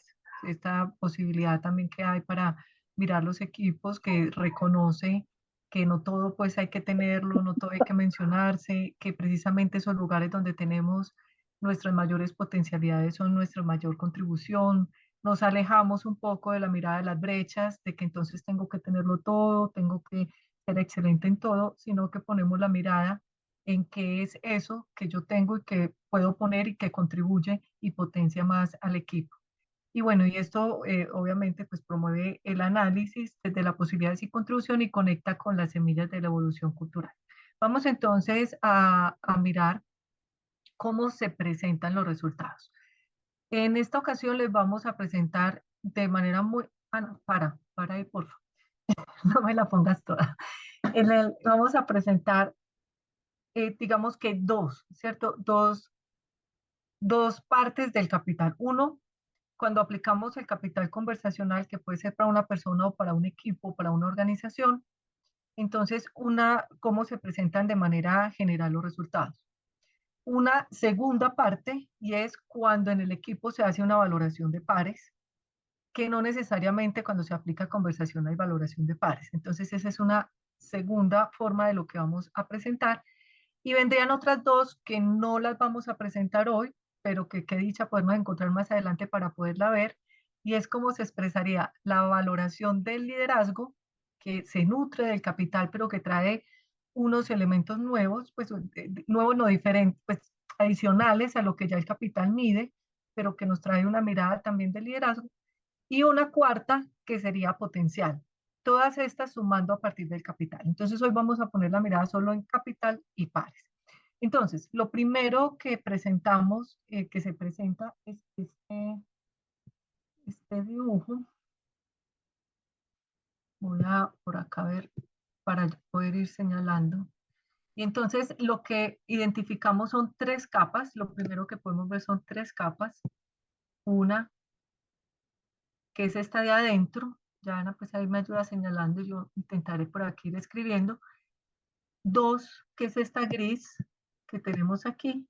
esta posibilidad también que hay para mirar los equipos, que reconoce que no todo pues hay que tenerlo, no todo hay que mencionarse, que precisamente esos lugares donde tenemos nuestras mayores potencialidades son nuestra mayor contribución. Nos alejamos un poco de la mirada de las brechas, de que entonces tengo que tenerlo todo, tengo que ser excelente en todo, sino que ponemos la mirada en qué es eso que yo tengo y que puedo poner y que contribuye y potencia más al equipo. Y bueno, y esto obviamente pues promueve el análisis desde la posibilidad de contribución y conecta con las semillas de la evolución cultural. Vamos entonces a mirar cómo se presentan los resultados. En esta ocasión les vamos a presentar de manera muy... Ah, no, para ahí, por favor. No me la pongas toda. Vamos a presentar digamos que dos, ¿cierto? Dos partes del capital. Uno, cuando aplicamos el capital conversacional, que puede ser para una persona o para un equipo, para una organización, entonces, cómo se presentan de manera general los resultados. Una segunda parte, y es cuando en el equipo se hace una valoración de pares, que no necesariamente cuando se aplica conversación hay valoración de pares. Entonces, esa es una segunda forma de lo que vamos a presentar. Y vendrían otras dos que no las vamos a presentar hoy, pero que qué dicha podemos encontrar más adelante para poderla ver. Y es cómo se expresaría la valoración del liderazgo, que se nutre del capital, pero que trae unos elementos nuevos, pues nuevos no diferentes, pues adicionales a lo que ya el capital mide, pero que nos trae una mirada también del liderazgo. Y una cuarta que sería potencial. Todas estas sumando a partir del capital. Entonces hoy vamos a poner la mirada solo en capital y pares. Entonces, lo primero que presentamos, que se presenta es este dibujo. Voy a por acá ver para poder ir señalando. Y entonces lo que identificamos son tres capas. Lo primero que podemos ver son tres capas. Una, que es esta de adentro. Ya Ana, pues ahí me ayuda señalando y yo intentaré por aquí ir escribiendo. Dos, que es esta gris que tenemos aquí.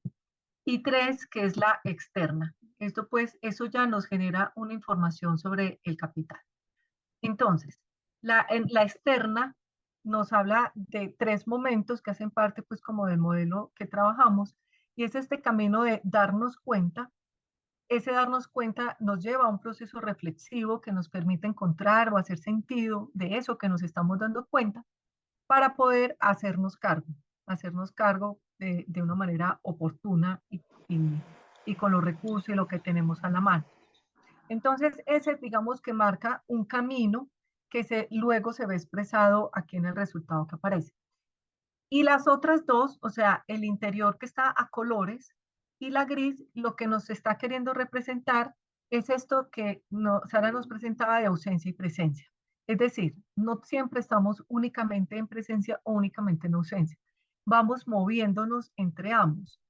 Y tres, que es la externa. Esto pues, eso ya nos genera una información sobre el capital. Entonces, la externa nos habla de tres momentos que hacen parte pues como del modelo que trabajamos y es este camino de darnos cuenta. Ese darnos cuenta nos lleva a un proceso reflexivo que nos permite encontrar o hacer sentido de eso que nos estamos dando cuenta para poder hacernos cargo de una manera oportuna y con los recursos y lo que tenemos a la mano. Entonces, ese digamos que marca un camino que luego se ve expresado aquí en el resultado que aparece. Y las otras dos, o sea, el interior que está a colores y la gris, lo que nos está queriendo representar es esto que Sara nos presentaba de ausencia y presencia. Es decir, no siempre estamos únicamente en presencia o únicamente en ausencia. Vamos moviéndonos entre ambos.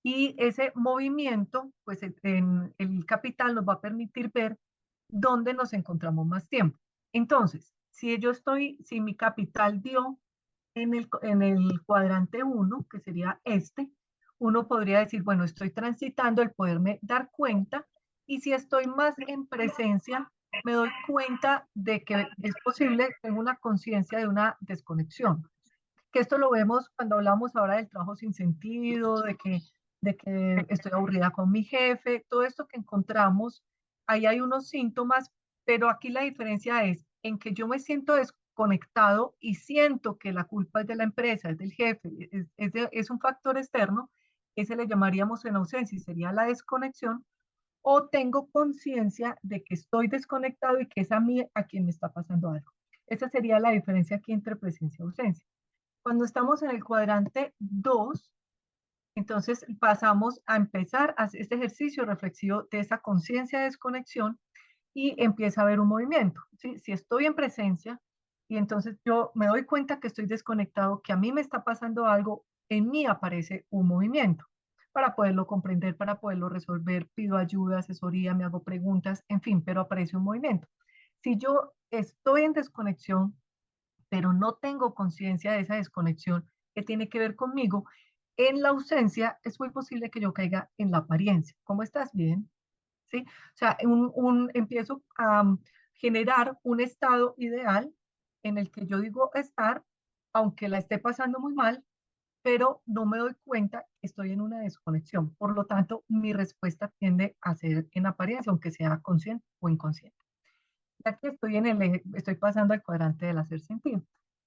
Y ese movimiento, pues en el capital nos va a permitir ver dónde nos encontramos más tiempo. Entonces, si mi capital dio en el cuadrante 1, que sería este, uno podría decir, bueno, estoy transitando el poderme dar cuenta, y si estoy más en presencia, me doy cuenta de que es posible, tengo una conciencia de una desconexión. Que esto lo vemos cuando hablamos ahora del trabajo sin sentido, de que estoy aburrida con mi jefe, todo esto que encontramos, ahí hay unos síntomas, pero aquí la diferencia es en que yo me siento desconectado y siento que la culpa es de la empresa, es del jefe, es un factor externo, ese le llamaríamos en ausencia y sería la desconexión, o tengo conciencia de que estoy desconectado y que es a mí a quien me está pasando algo. Esa sería la diferencia aquí entre presencia y ausencia. Cuando estamos en el cuadrante 2, entonces pasamos a empezar a hacer este ejercicio reflexivo de esa conciencia de desconexión y empieza a haber un movimiento. ¿Sí? Si estoy en presencia y entonces yo me doy cuenta que estoy desconectado, que a mí me está pasando algo, en mí aparece un movimiento para poderlo comprender, para poderlo resolver, pido ayuda, asesoría, me hago preguntas, en fin, pero aparece un movimiento. Si yo estoy en desconexión, pero no tengo conciencia de esa desconexión que tiene que ver conmigo, en la ausencia es muy posible que yo caiga en la apariencia. ¿Cómo estás? Bien. ¿Sí? O sea, empiezo a generar un estado ideal en el que yo digo estar, aunque la esté pasando muy mal, pero no me doy cuenta que estoy en una desconexión. Por lo tanto, mi respuesta tiende a ser en apariencia, aunque sea consciente o inconsciente. Ya que estoy pasando al cuadrante del hacer sentido.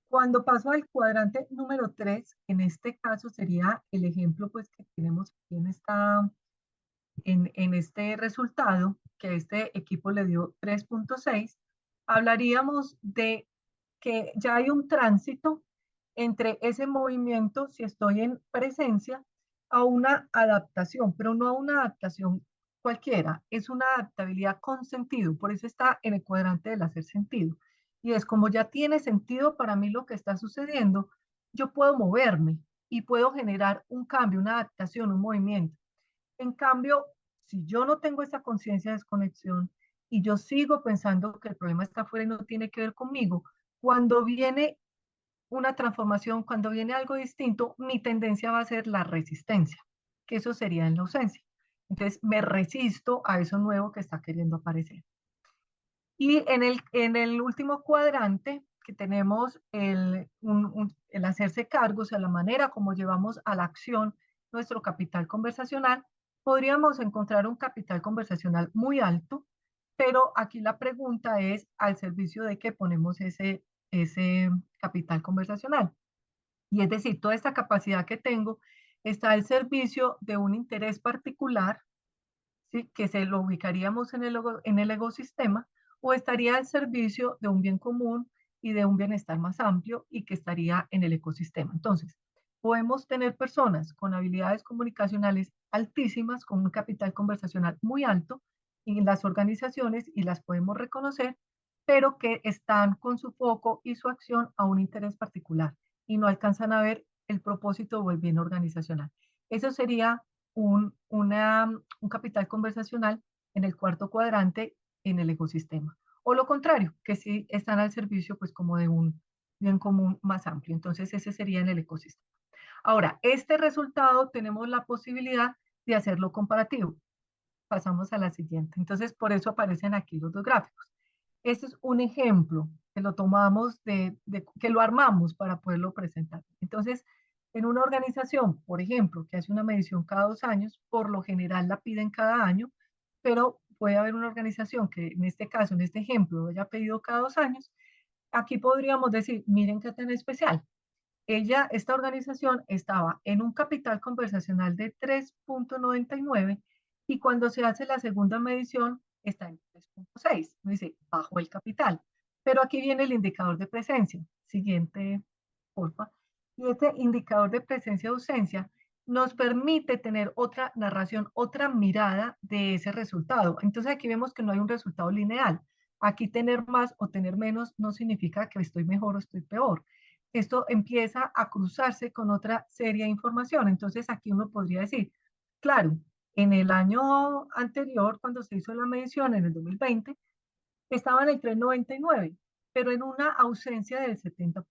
Cuando paso al cuadrante número 3, en este caso sería el ejemplo pues, que tenemos aquí en este resultado, que este equipo le dio 3.6, hablaríamos de que ya hay un tránsito entre ese movimiento, si estoy en presencia, a una adaptación, pero no a una adaptación cualquiera, es una adaptabilidad con sentido, por eso está en el cuadrante del hacer sentido. Y es como ya tiene sentido para mí lo que está sucediendo, yo puedo moverme y puedo generar un cambio, una adaptación, un movimiento. En cambio, si yo no tengo esa conciencia de desconexión y yo sigo pensando que el problema está afuera y no tiene que ver conmigo, cuando viene una transformación, cuando viene algo distinto, mi tendencia va a ser la resistencia, que eso sería en la ausencia. Entonces, me resisto a eso nuevo que está queriendo aparecer. Y en el último cuadrante, que tenemos el hacerse cargo, o sea, la manera como llevamos a la acción nuestro capital conversacional, podríamos encontrar un capital conversacional muy alto, pero aquí la pregunta es al servicio de qué ponemos ese capital conversacional. Y es decir, toda esta capacidad que tengo está al servicio de un interés particular, ¿sí? Que se lo ubicaríamos en el ecosistema, o estaría al servicio de un bien común y de un bienestar más amplio y que estaría en el ecosistema. Entonces, podemos tener personas con habilidades comunicacionales altísimas, con un capital conversacional muy alto en las organizaciones y las podemos reconocer, pero que están con su foco y su acción a un interés particular y no alcanzan a ver el propósito o el bien organizacional. Eso sería un capital conversacional en el cuarto cuadrante en el ecosistema. O lo contrario, que sí están al servicio pues como de un bien común más amplio. Entonces ese sería en el ecosistema. Ahora, este resultado tenemos la posibilidad de hacerlo comparativo. Pasamos a la siguiente. Entonces por eso aparecen aquí los dos gráficos. Este es un ejemplo que lo tomamos que lo armamos para poderlo presentar. Entonces, en una organización, por ejemplo, que hace una medición cada 2 años, por lo general la piden cada año, pero puede haber una organización que en este caso, en este ejemplo, haya pedido cada 2 años. Aquí podríamos decir, miren qué tan especial. Esta organización estaba en un capital conversacional de 3.99 y cuando se hace la segunda medición está en 3.6. Dice, bajo el capital. Pero aquí viene el indicador de presencia. Siguiente, porfa. Y este indicador de presencia-ausencia nos permite tener otra narración, otra mirada de ese resultado. Entonces aquí vemos que no hay un resultado lineal. Aquí tener más o tener menos no significa que estoy mejor o estoy peor. Esto empieza a cruzarse con otra serie de información. Entonces aquí uno podría decir, claro, en el año anterior, cuando se hizo la medición, en el 2020, estaba en el 3.99, pero en una ausencia del 70%.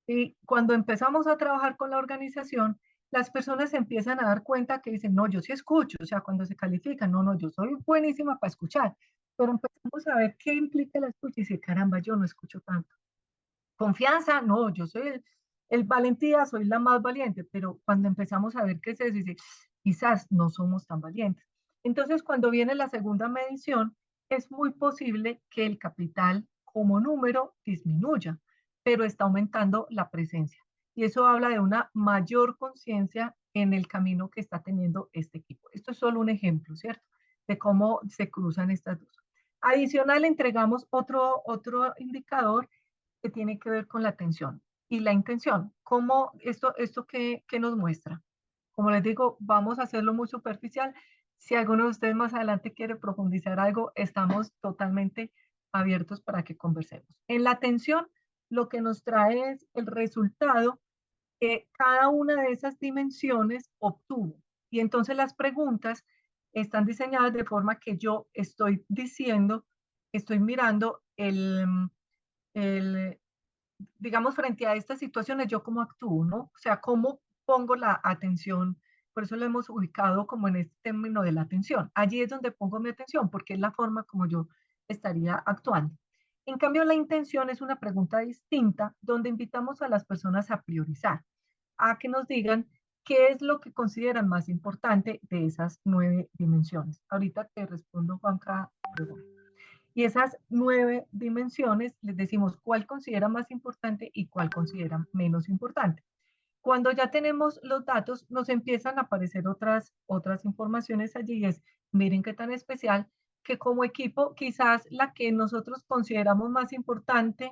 Y cuando empezamos a trabajar con la organización, las personas se empiezan a dar cuenta que dicen, no, yo sí escucho, o sea, cuando se califican, no, no, yo soy buenísima para escuchar, pero empezamos a ver qué implica la escucha y decir, caramba, yo no escucho tanto. Confianza, no, yo soy el valentía, soy la más valiente, pero cuando empezamos a ver qué es eso, dice, quizás no somos tan valientes. Entonces, cuando viene la segunda medición, es muy posible que el capital como número disminuya, pero está aumentando la presencia. Y eso habla de una mayor conciencia en el camino que está teniendo este equipo. Esto es solo un ejemplo, ¿cierto? De cómo se cruzan estas dos. Adicional, entregamos otro indicador que tiene que ver con la atención y la intención. ¿Cómo esto qué nos muestra? Como les digo, vamos a hacerlo muy superficial. Si alguno de ustedes más adelante quiere profundizar algo, estamos totalmente abiertos para que conversemos. En la atención, lo que nos trae es el resultado que cada una de esas dimensiones obtuvo. Y entonces las preguntas están diseñadas de forma que yo estoy diciendo, estoy mirando el, digamos, frente a estas situaciones, yo cómo actúo, ¿no? O sea, cómo pongo la atención. Por eso lo hemos ubicado como en este término de la atención. Allí es donde pongo mi atención, porque es la forma como yo estaría actuando. En cambio, la intención es una pregunta distinta, donde invitamos a las personas a priorizar, a que nos digan qué es lo que consideran más importante de esas 9 dimensiones. Ahorita te respondo, Juanca, pregunta. Y esas 9 dimensiones les decimos cuál considera más importante y cuál considera menos importante. Cuando ya tenemos los datos, nos empiezan a aparecer otras informaciones allí y es, miren qué tan especial, que como equipo quizás la que nosotros consideramos más importante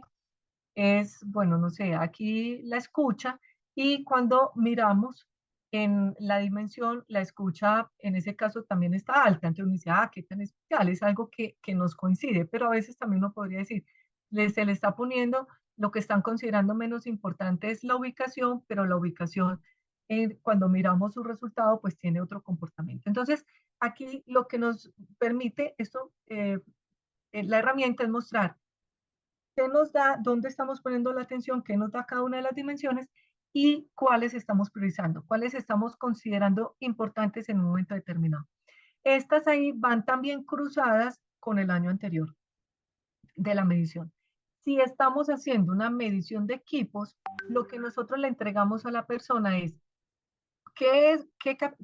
es, bueno, no sé, aquí la escucha y cuando miramos en la dimensión, la escucha en ese caso también está alta. Entonces uno dice, ah, qué tan especial, es algo que nos coincide, pero a veces también uno podría decir, se le está poniendo, lo que están considerando menos importante es la ubicación, pero la ubicación, cuando miramos su resultado, pues tiene otro comportamiento. Entonces, aquí lo que nos permite esto, la herramienta es mostrar qué nos da, dónde estamos poniendo la atención, qué nos da cada una de las dimensiones y cuáles estamos priorizando, cuáles estamos considerando importantes en un momento determinado. Estas ahí van también cruzadas con el año anterior de la medición. Si estamos haciendo una medición de equipos, lo que nosotros le entregamos a la persona es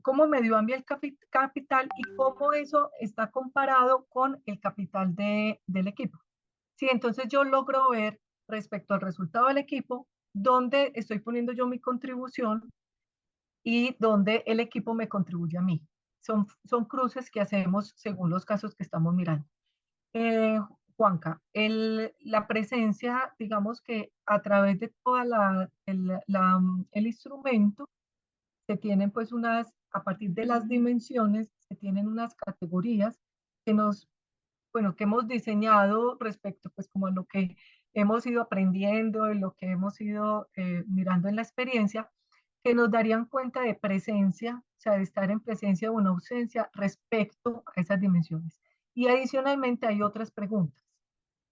cómo me dio a mí el capital y cómo eso está comparado con el capital del equipo. Sí, entonces yo logro ver respecto al resultado del equipo dónde estoy poniendo yo mi contribución y dónde el equipo me contribuye a mí. Son cruces que hacemos según los casos que estamos mirando. Juanca, la presencia, digamos que a través de toda el instrumento, se tienen pues a partir de las dimensiones, se tienen unas categorías que bueno, que hemos diseñado respecto pues como a lo que hemos ido aprendiendo y lo que hemos ido mirando en la experiencia, que nos darían cuenta de presencia, o sea, de estar en presencia o una ausencia respecto a esas dimensiones. Y adicionalmente hay otras preguntas,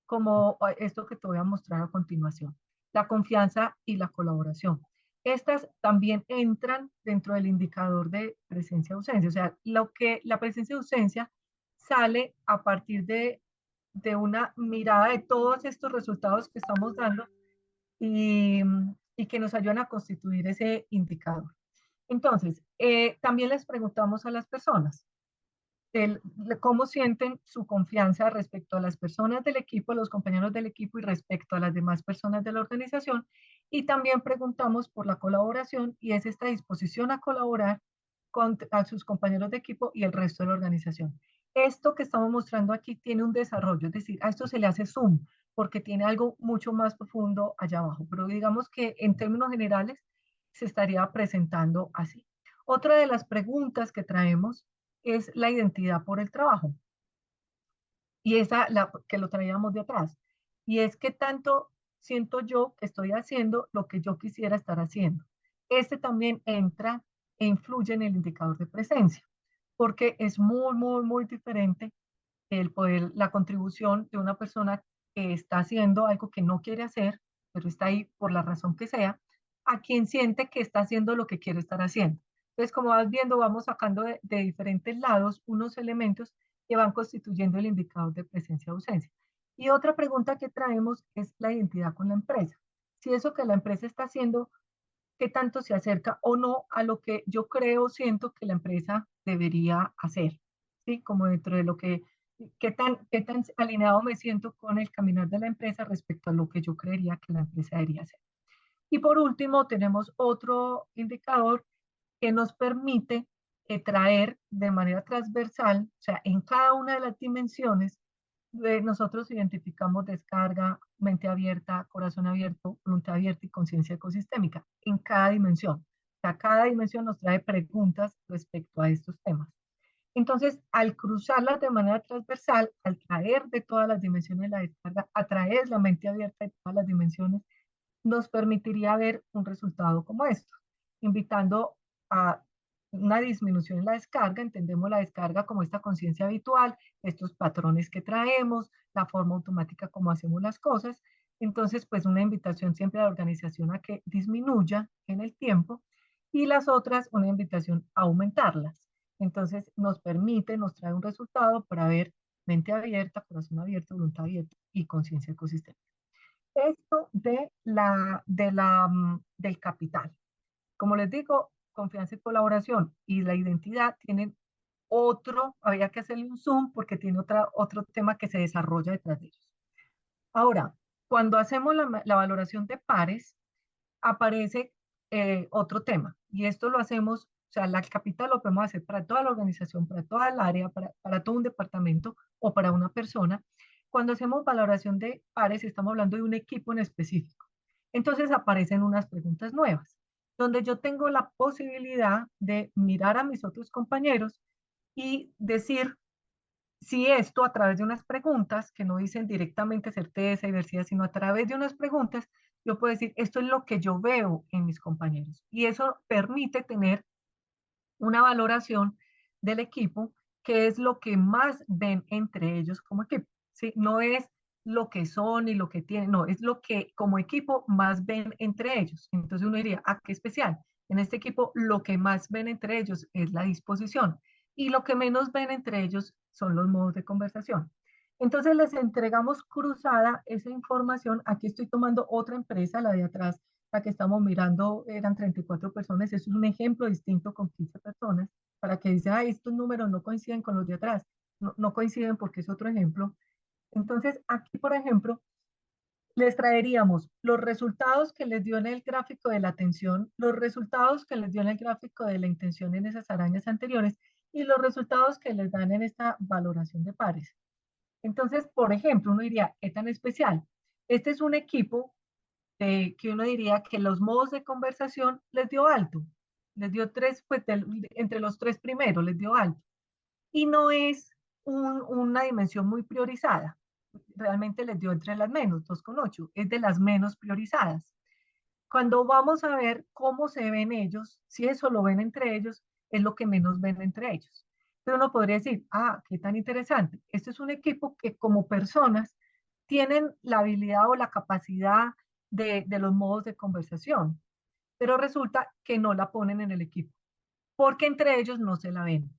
como esto que te voy a mostrar a continuación, la confianza y la colaboración. Estas también entran dentro del indicador de presencia-ausencia, o sea, la presencia-ausencia sale a partir de una mirada de todos estos resultados que estamos dando y, y que nos ayudan a constituir ese indicador. Entonces, también les preguntamos a las personas, cómo sienten su confianza respecto a las personas del equipo, a los compañeros del equipo y respecto a las demás personas de la organización. Y también preguntamos por la colaboración y es esta disposición a colaborar con a sus compañeros de equipo y el resto de la organización. Esto que estamos mostrando aquí tiene un desarrollo, es decir, a esto se le hace zoom porque tiene algo mucho más profundo allá abajo, pero digamos que en términos generales se estaría presentando así. Otra de las preguntas que traemos es la identidad por el trabajo. Y esa que lo traíamos de atrás. Y es que tanto siento yo que estoy haciendo lo que yo quisiera estar haciendo. Este también entra e influye en el indicador de presencia, porque es muy diferente el poder, la contribución de una persona que está haciendo algo que no quiere hacer pero está ahí por la razón que sea, a quien siente que está haciendo lo que quiere estar haciendo. Entonces, como vas viendo, vamos sacando de diferentes lados unos elementos que van constituyendo el indicador de presencia-ausencia. Y otra pregunta que traemos es la identidad con la empresa. Si eso que la empresa está haciendo, qué tanto se acerca o no a lo que yo creo, siento que la empresa debería hacer, ¿sí? Como dentro de lo que, qué tan alineado me siento con el caminar de la empresa respecto a lo que yo creería que la empresa debería hacer. Y por último, tenemos otro indicador que nos permite traer de manera transversal, o sea, en cada una de las dimensiones, nosotros identificamos descarga, mente abierta, corazón abierto, voluntad abierta y conciencia ecosistémica en cada dimensión. O sea, cada dimensión nos trae preguntas respecto a estos temas. Entonces, al cruzarlas de manera transversal, al traer de todas las dimensiones la descarga, a traer la mente abierta de todas las dimensiones, nos permitiría ver un resultado como esto, invitando a una disminución en la descarga. Entendemos la descarga como esta conciencia habitual, estos patrones que traemos, la forma automática como hacemos las cosas. Entonces, pues una invitación siempre a la organización a que disminuya en el tiempo y las otras, una invitación a aumentarlas. Entonces, nos permite, nos trae un resultado para ver mente abierta, corazón abierto, voluntad abierta y conciencia ecosistémica. Esto del capital. Como les digo, confianza y colaboración y la identidad tienen otro, había que hacerle un zoom porque tiene otro tema que se desarrolla detrás de ellos. Ahora, cuando hacemos la valoración de pares, aparece otro tema y esto lo hacemos, o sea, el capital lo podemos hacer para toda la organización, para toda el área, para todo un departamento o para una persona. Cuando hacemos valoración de pares, estamos hablando de un equipo en específico. Entonces aparecen unas preguntas nuevas, donde yo tengo la posibilidad de mirar a mis otros compañeros y decir si esto a través de unas preguntas que no dicen directamente certeza y diversidad, sino a través de unas preguntas, yo puedo decir, esto es lo que yo veo en mis compañeros. Y eso permite tener una valoración del equipo, que es lo que más ven entre ellos como equipo. ¿Sí? No es lo que son y lo que tienen, no, es lo que como equipo más ven entre ellos. Entonces uno diría, ah, qué especial. En este equipo lo que más ven entre ellos es la disposición y lo que menos ven entre ellos son los modos de conversación. Entonces les entregamos cruzada esa información. Aquí estoy tomando otra empresa, la de atrás, la que estamos mirando eran 34 personas. Eso es un ejemplo distinto con 15 personas, para que dice, ay, estos números no coinciden con los de atrás. No, no coinciden porque es otro ejemplo. Entonces, aquí, por ejemplo, les traeríamos los resultados que les dio en el gráfico de la atención, los resultados que les dio en el gráfico de la intención en esas arañas anteriores y los resultados que les dan en esta valoración de pares. Entonces, por ejemplo, uno diría, ¿qué tan especial? Este es un equipo que uno diría que los modos de conversación les dio alto, les dio tres, pues entre los tres primeros les dio alto. Y no es una dimensión muy priorizada, realmente les dio entre las menos, 2,8, es de las menos priorizadas. Cuando vamos a ver cómo se ven ellos, si eso lo ven entre ellos, es lo que menos ven entre ellos. Pero uno podría decir, ah, qué tan interesante. Este es un equipo que como personas tienen la habilidad o la capacidad de los modos de conversación, pero resulta que no la ponen en el equipo, porque entre ellos no se la ven.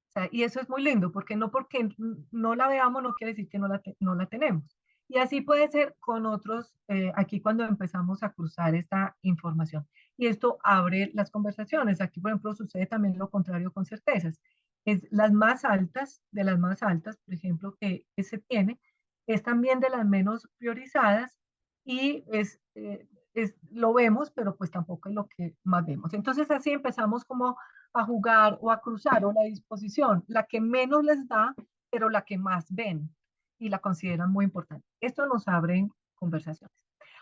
O sea, y eso es muy lindo, porque no porque no la veamos no quiere decir que no la tenemos. Y así puede ser con otros, aquí cuando empezamos a cruzar esta información. Y esto abre las conversaciones. Aquí, por ejemplo, sucede también lo contrario con certezas. Es las más altas, de las más altas, por ejemplo, que se tiene, es también de las menos priorizadas y lo vemos, pero pues tampoco es lo que más vemos. Entonces así empezamos como a jugar o a cruzar o la disposición, la que menos les da, pero la que más ven y la consideran muy importante. Esto nos abre conversaciones.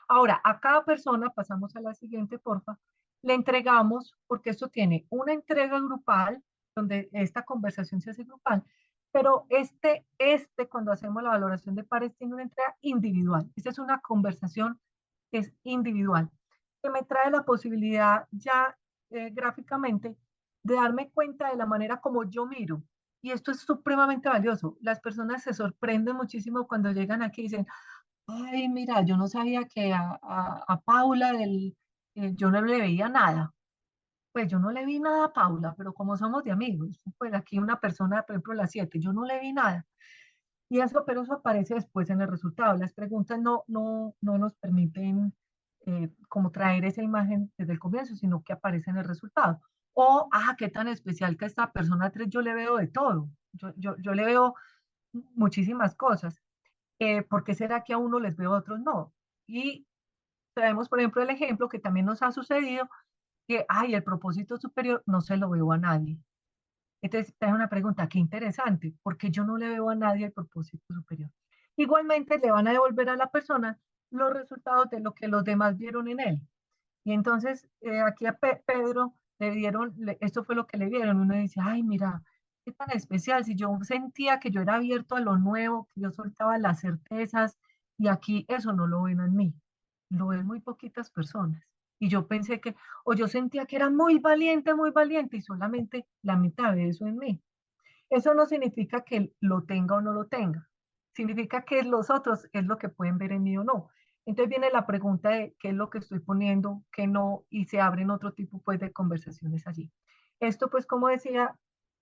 Ahora, a cada persona, pasamos a la siguiente, porfa, le entregamos, porque esto tiene una entrega grupal, donde esta conversación se hace grupal, pero cuando hacemos la valoración de pares, tiene una entrega individual. Esta es una conversación que es individual, que me trae la posibilidad ya gráficamente de darme cuenta de la manera como yo miro. Y esto es supremamente valioso. Las personas se sorprenden muchísimo cuando llegan aquí y dicen, ay, mira, yo no sabía que a Paula yo no le veía nada. Pues yo no le vi nada a Paula, pero como somos de amigos, pues aquí una persona, por ejemplo, las 7, yo no le vi nada. Y eso, pero eso aparece después en el resultado. Las preguntas no nos permiten como traer esa imagen desde el comienzo, sino que aparece en el resultado. O, qué tan especial que esta persona 3, yo le veo de todo. Yo le veo muchísimas cosas. ¿Por qué será que a uno les veo, a otros no? Y traemos, por ejemplo, el ejemplo que también nos ha sucedido, que, el propósito superior no se lo veo a nadie. Entonces, te hago una pregunta, qué interesante, porque yo no le veo a nadie el propósito superior. Igualmente, le van a devolver a la persona los resultados de lo que los demás vieron en él. Y entonces, aquí a Pedro le dieron, esto fue lo que le dieron. Uno dice, ay, mira, qué tan especial. Si yo sentía que yo era abierto a lo nuevo, que yo soltaba las certezas, y aquí eso no lo ven en mí. Lo ven muy poquitas personas. Y yo pensé que, o yo sentía que era muy valiente, y solamente la mitad de eso en mí. Eso no significa que lo tenga o no lo tenga. Significa que los otros es lo que pueden ver en mí o no. Entonces viene la pregunta de qué es lo que estoy poniendo, qué no, y se abren otro tipo pues de conversaciones allí. Esto pues como decía,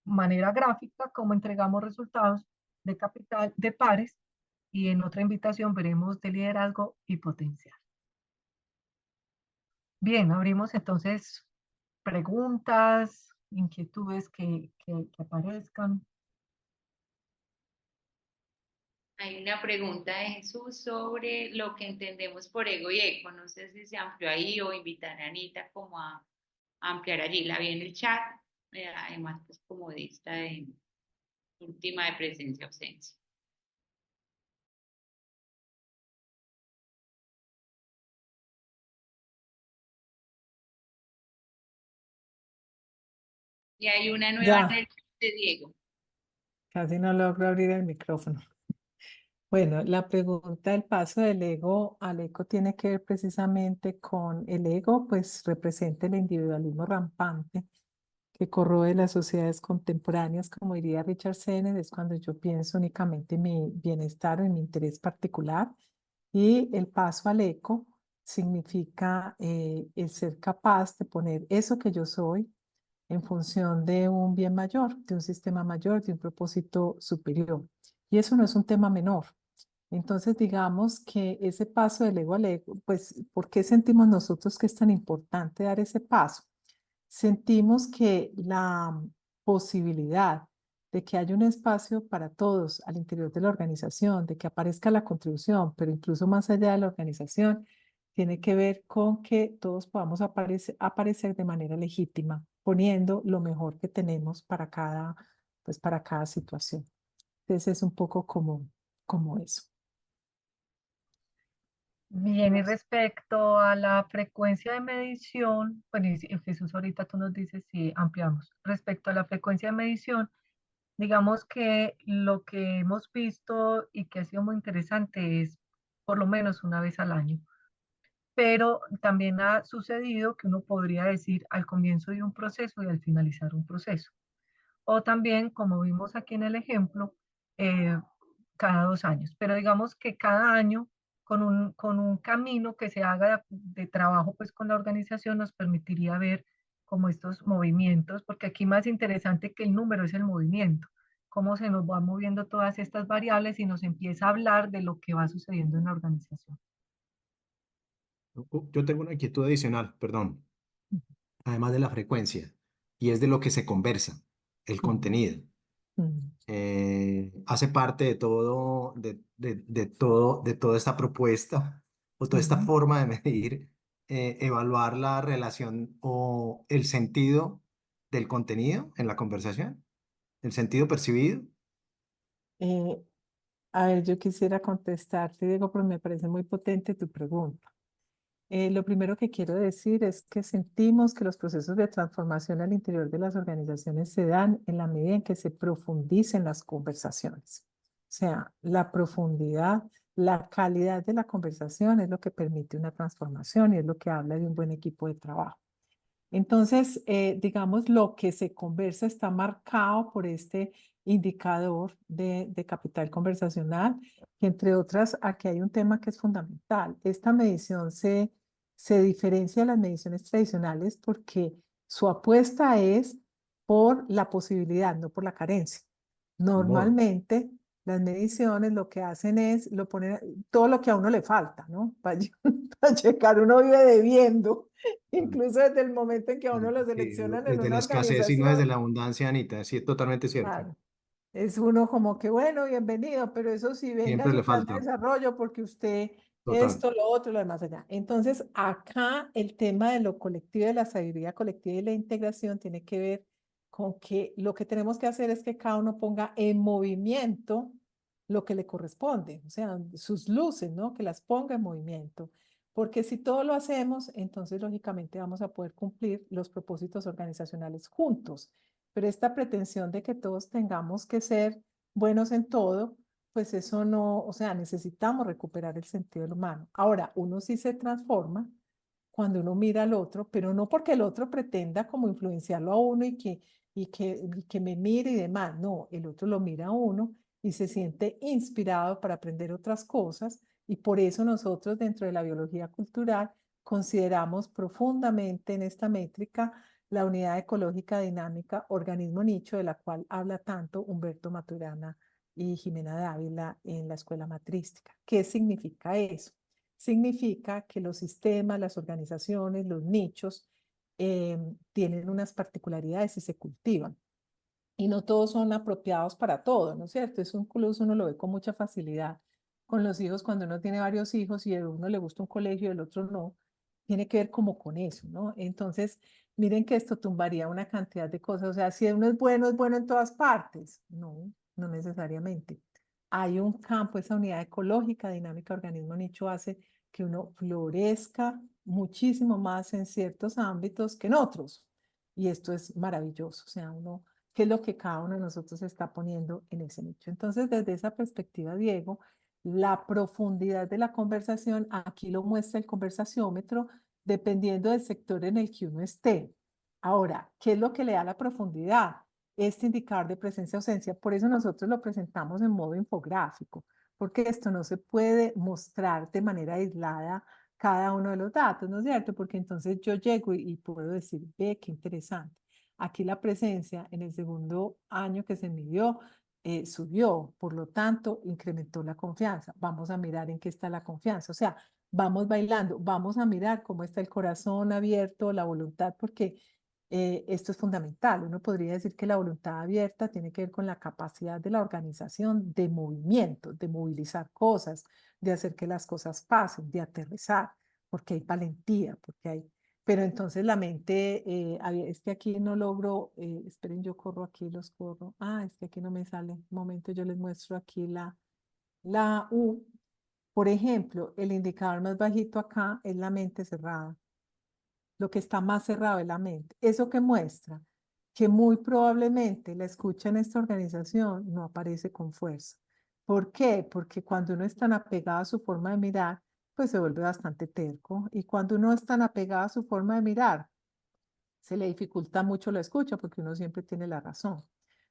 manera gráfica, cómo entregamos resultados de capital de pares, y en otra invitación veremos de liderazgo y potencial. Bien, abrimos entonces preguntas, inquietudes que aparezcan. Hay una pregunta de Jesús sobre lo que entendemos por ego y eco. No sé si se amplió ahí o invitar a Anita como a ampliar allí. La vi en el chat, además pues como de esta de última de presencia-ausencia. Y hay una nueva en Ya, el chat de Diego. casi no logro abrir el micrófono. Bueno, la pregunta del paso del ego al eco tiene que ver precisamente con el ego, pues representa el individualismo rampante que corroe las sociedades contemporáneas, como diría Richard Sennett, es cuando yo pienso únicamente en mi bienestar o en mi interés particular. Y el paso al eco significa el ser capaz de poner eso que yo soy en función de un bien mayor, de un sistema mayor, de un propósito superior. Y eso no es un tema menor. Entonces, digamos que ese paso del ego al ego, pues, ¿por qué sentimos nosotros que es tan importante dar ese paso? Sentimos que la posibilidad de que haya un espacio para todos al interior de la organización, de que aparezca la contribución, pero incluso más allá de la organización, tiene que ver con que todos podamos aparecer de manera legítima, poniendo lo mejor que tenemos pues para cada situación. Entonces es un poco como eso. Bien, y respecto a la frecuencia de medición, bueno, Jesús, ahorita tú nos dices si ampliamos. Respecto a la frecuencia de medición, digamos que lo que hemos visto y que ha sido muy interesante es por lo menos una vez al año. Pero también ha sucedido que uno podría decir al comienzo de un proceso y al finalizar un proceso. O también, como vimos aquí en el ejemplo, eh, cada 2 años. Pero digamos que cada año, con un camino que se haga de trabajo pues con la organización, nos permitiría ver como estos movimientos, porque aquí más interesante que el número es el movimiento, cómo se nos va moviendo todas estas variables y nos empieza a hablar de lo que va sucediendo en la organización. Yo tengo una inquietud adicional, perdón, además de la frecuencia, y es de lo que se conversa, el contenido. Hace parte de todo, de toda esta propuesta o toda esta forma de medir, evaluar la relación o el sentido del contenido en la conversación, el sentido percibido. A ver, yo quisiera contestarte, Diego, pero me parece muy potente tu pregunta. Lo primero que quiero decir es que sentimos que los procesos de transformación al interior de las organizaciones se dan en la medida en que se profundicen las conversaciones. O sea, la profundidad, la calidad de la conversación es lo que permite una transformación y es lo que habla de un buen equipo de trabajo. Entonces, digamos, lo que se conversa está marcado por este indicador de capital conversacional, que entre otras, aquí hay un tema que es fundamental. Esta medición se diferencia de las mediciones tradicionales porque su apuesta es por la posibilidad, no por la carencia. Normalmente, las mediciones lo que hacen es lo ponen todo lo que a uno le falta, ¿no? Para checar, uno vive debiendo, incluso desde el momento en que a uno lo Sí, seleccionan en desde una la escasez y no desde organización. la abundancia, Anita, sí, totalmente cierto. Claro. Es uno como que, bueno, bienvenido, pero eso sí, venga a Siempre su le plan de falta, desarrollo porque usted total. esto, lo otro, lo demás allá. Entonces, acá el tema de lo colectivo, de la sabiduría colectiva y la integración tiene que ver con que lo que tenemos que hacer es que cada uno ponga en movimiento lo que le corresponde, o sea, sus luces, ¿no? Que las ponga en movimiento. Porque si todo lo hacemos, entonces lógicamente vamos a poder cumplir los propósitos organizacionales juntos. Pero esta pretensión de que todos tengamos que ser buenos en todo, pues eso no, o sea, necesitamos recuperar el sentido del humano. Ahora, uno sí se transforma cuando uno mira al otro, pero no porque el otro pretenda como influenciarlo a uno y que me mire y demás. No, el otro lo mira a uno y se siente inspirado para aprender otras cosas y por eso nosotros dentro de la biología cultural consideramos profundamente en esta métrica la unidad ecológica dinámica organismo nicho de la cual habla tanto Humberto Maturana y Jimena Dávila en la escuela matrística. ¿Qué significa eso? Significa que los sistemas, las organizaciones, los nichos tienen unas particularidades y se cultivan. Y no todos son apropiados para todo, ¿no es cierto? Eso incluso uno lo ve con mucha facilidad con los hijos cuando uno tiene varios hijos y a uno le gusta un colegio y el otro no. Tiene que ver como con eso, ¿no? Entonces, miren que esto tumbaría una cantidad de cosas. O sea, si uno es bueno en todas partes. No, no necesariamente. Hay un campo, esa unidad ecológica, dinámica, organismo nicho hace que uno florezca muchísimo más en ciertos ámbitos que en otros. Y esto es maravilloso. O sea, uno, ¿qué es lo que cada uno de nosotros está poniendo en ese nicho? Entonces, desde esa perspectiva, Diego, la profundidad de la conversación, aquí lo muestra el conversaciómetro, dependiendo del sector en el que uno esté. Ahora, ¿qué es lo que le da la profundidad? Este indicador de presencia-ausencia. Por eso nosotros lo presentamos en modo infográfico, porque esto no se puede mostrar de manera aislada cada uno de los datos, ¿no es cierto? Porque entonces yo llego y puedo decir, ve, qué interesante. Aquí la presencia en el segundo año que se midió subió, por lo tanto, incrementó la confianza. Vamos a mirar en qué está la confianza. O sea, vamos bailando, vamos a mirar cómo está el corazón abierto, la voluntad, porque esto es fundamental. Uno podría decir que la voluntad abierta tiene que ver con la capacidad de la organización de movimiento, de movilizar cosas, de hacer que las cosas pasen, de aterrizar, porque hay valentía, porque hay... Pero entonces la mente, es que aquí no logro, esperen, yo corro aquí, los corro. Ah, es que aquí no me sale. Un momento, yo les muestro aquí la U. Por ejemplo, el indicador más bajito acá es la mente cerrada. Lo que está más cerrado es la mente. ¿Eso que muestra? Que muy probablemente la escucha en esta organización no aparece con fuerza. ¿Por qué? Porque cuando uno es tan apegado a su forma de mirar, pues se vuelve bastante terco. Y cuando uno es tan apegado a su forma de mirar, se le dificulta mucho la escucha porque uno siempre tiene la razón.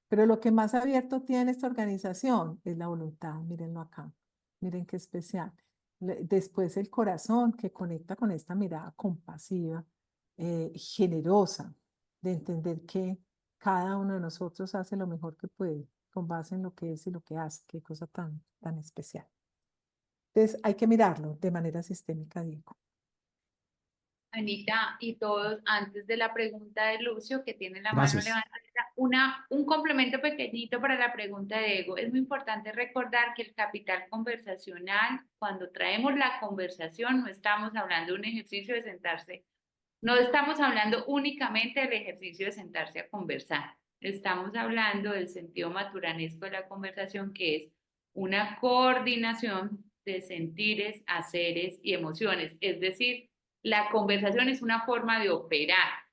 Pero lo que más abierto tiene esta organización es la voluntad. Mírenlo acá. Miren qué especial. Después el corazón que conecta con esta mirada compasiva, generosa, de entender que cada uno de nosotros hace lo mejor que puede con base en lo que es y lo que hace. Qué cosa tan especial. Entonces hay que mirarlo de manera sistémica, Diego. Anita, y todos, antes de la pregunta de Lucio, que tiene la mano Gracias. levantada, un complemento pequeñito para la pregunta de Ego. Es muy importante recordar que el capital conversacional, cuando traemos la conversación, no estamos hablando de un ejercicio de sentarse, no estamos hablando únicamente del ejercicio de sentarse a conversar. Estamos hablando del sentido maturanesco de la conversación, que es una coordinación de sentires, haceres y emociones. Es decir, la conversación es una forma de operar,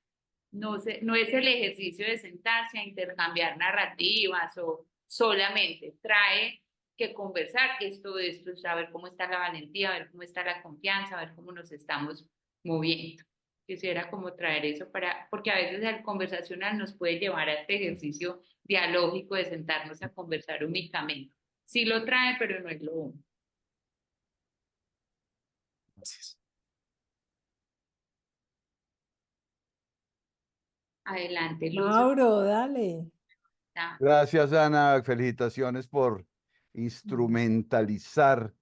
no es el ejercicio de sentarse a intercambiar narrativas o solamente trae que conversar esto, saber cómo está la valentía, ver cómo está la confianza, ver cómo nos estamos moviendo. Quisiera como traer eso porque a veces el conversacional nos puede llevar a este ejercicio dialógico de sentarnos a conversar únicamente. Sí lo trae, pero no es lo único. Gracias. Adelante, Luz. Mauro, dale. Gracias, Ana. Felicitaciones por instrumentalizar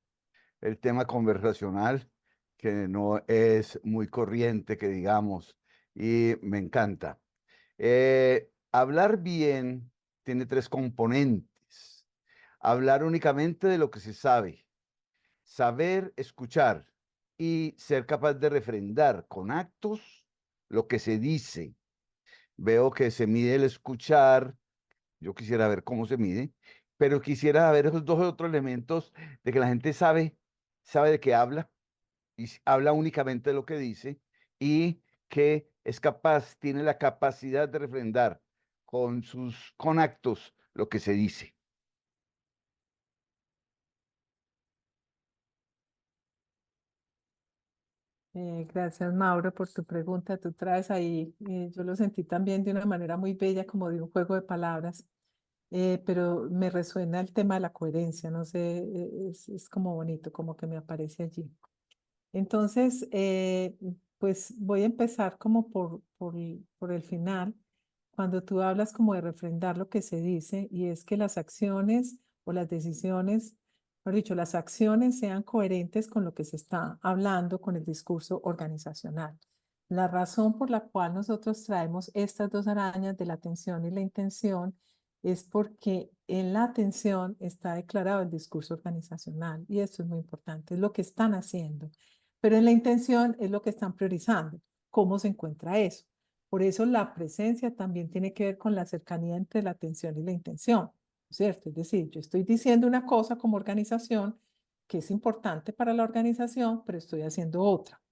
el tema conversacional, que no es muy corriente, que digamos, y me encanta. Hablar bien tiene tres componentes. Hablar únicamente de lo que se sabe, saber escuchar y ser capaz de refrendar con actos lo que se dice. Veo que se mide el escuchar, yo quisiera ver cómo se mide, pero quisiera ver esos dos otros elementos de que la gente sabe de qué habla y habla únicamente de lo que dice y que es capaz, tiene la capacidad de refrendar con actos lo que se dice. Gracias, Mauro, por tu pregunta. Tú traes ahí, yo lo sentí también de una manera muy bella, como de un juego de palabras, pero me resuena el tema de la coherencia, no sé, es como bonito, como que me aparece allí. Entonces, pues voy a empezar como por el final, cuando tú hablas como de refrendar lo que se dice, y es que las acciones o las decisiones, mejor dicho, las acciones sean coherentes con lo que se está hablando, con el discurso organizacional. La razón por la cual nosotros traemos estas dos arañas de la atención y la intención es porque en la atención está declarado el discurso organizacional, y esto es muy importante, es lo que están haciendo. Pero en la intención es lo que están priorizando, cómo se encuentra eso. Por eso la presencia también tiene que ver con la cercanía entre la atención y la intención, ¿cierto? Es decir, yo estoy diciendo una cosa como organización que es importante para la organización, pero estoy haciendo otra.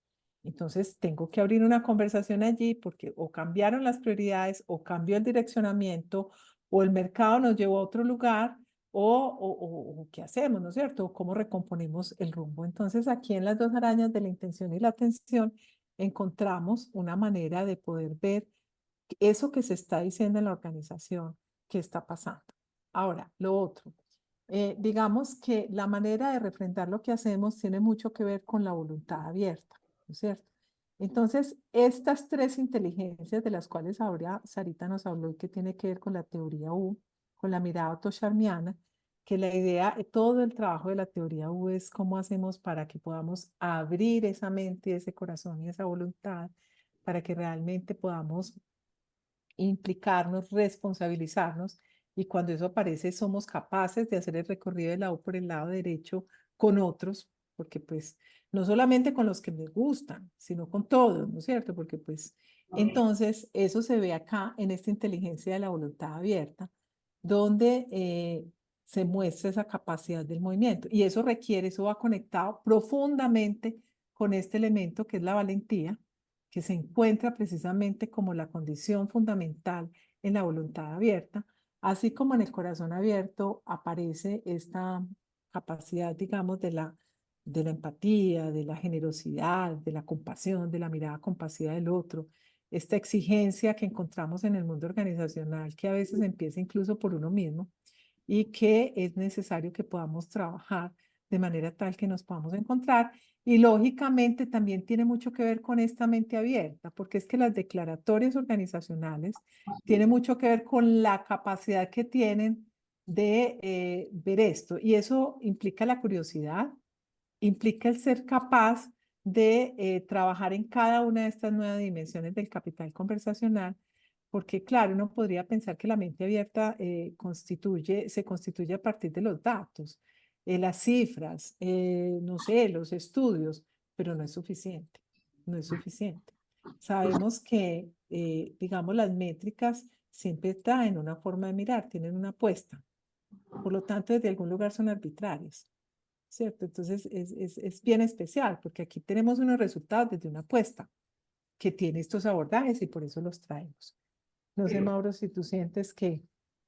Entonces tengo que abrir una conversación allí porque o cambiaron las prioridades o cambió el direccionamiento o el mercado nos llevó a otro lugar o qué hacemos, ¿no es cierto? ¿Cómo recomponemos el rumbo? Entonces, aquí en las dos arañas de la intención y la atención encontramos una manera de poder ver eso que se está diciendo en la organización, qué está pasando. Ahora, lo otro, digamos que la manera de refrendar lo que hacemos tiene mucho que ver con la voluntad abierta, ¿no es cierto? Entonces, estas tres inteligencias de las cuales ahora Sarita nos habló y que tiene que ver con la teoría U, con la mirada autocharmiana, que la idea, todo el trabajo de la teoría U es cómo hacemos para que podamos abrir esa mente, ese corazón y esa voluntad para que realmente podamos implicarnos, responsabilizarnos, y cuando eso aparece somos capaces de hacer el recorrido de la U por el lado derecho con otros, porque pues no solamente con los que me gustan, sino con todos, ¿no es cierto? Porque pues entonces eso se ve acá en esta inteligencia de la voluntad abierta, donde se muestra esa capacidad del movimiento, y eso requiere, eso va conectado profundamente con este elemento que es la valentía, que se encuentra precisamente como la condición fundamental en la voluntad abierta, así como en el corazón abierto aparece esta capacidad, digamos, de la empatía, de la generosidad, de la compasión, de la mirada compasiva del otro, esta exigencia que encontramos en el mundo organizacional, que a veces empieza incluso por uno mismo y que es necesario que podamos trabajar de manera tal que nos podamos encontrar. Y lógicamente también tiene mucho que ver con esta mente abierta, porque es que las declaratorias organizacionales tienen mucho que ver con la capacidad que tienen de ver esto. Y eso implica la curiosidad, implica el ser capaz de trabajar en cada una de estas nuevas dimensiones del capital conversacional, porque claro, uno podría pensar que la mente abierta se constituye a partir de los datos, las cifras, no sé, los estudios, pero no es suficiente, no es suficiente. Sabemos que, digamos, las métricas siempre traen una forma de mirar, tienen una apuesta, por lo tanto, desde algún lugar son arbitrarias. ¿Cierto? Entonces es bien especial porque aquí tenemos unos resultados desde una apuesta que tiene estos abordajes y por eso los traemos. No sé, Mauro, si tú sientes que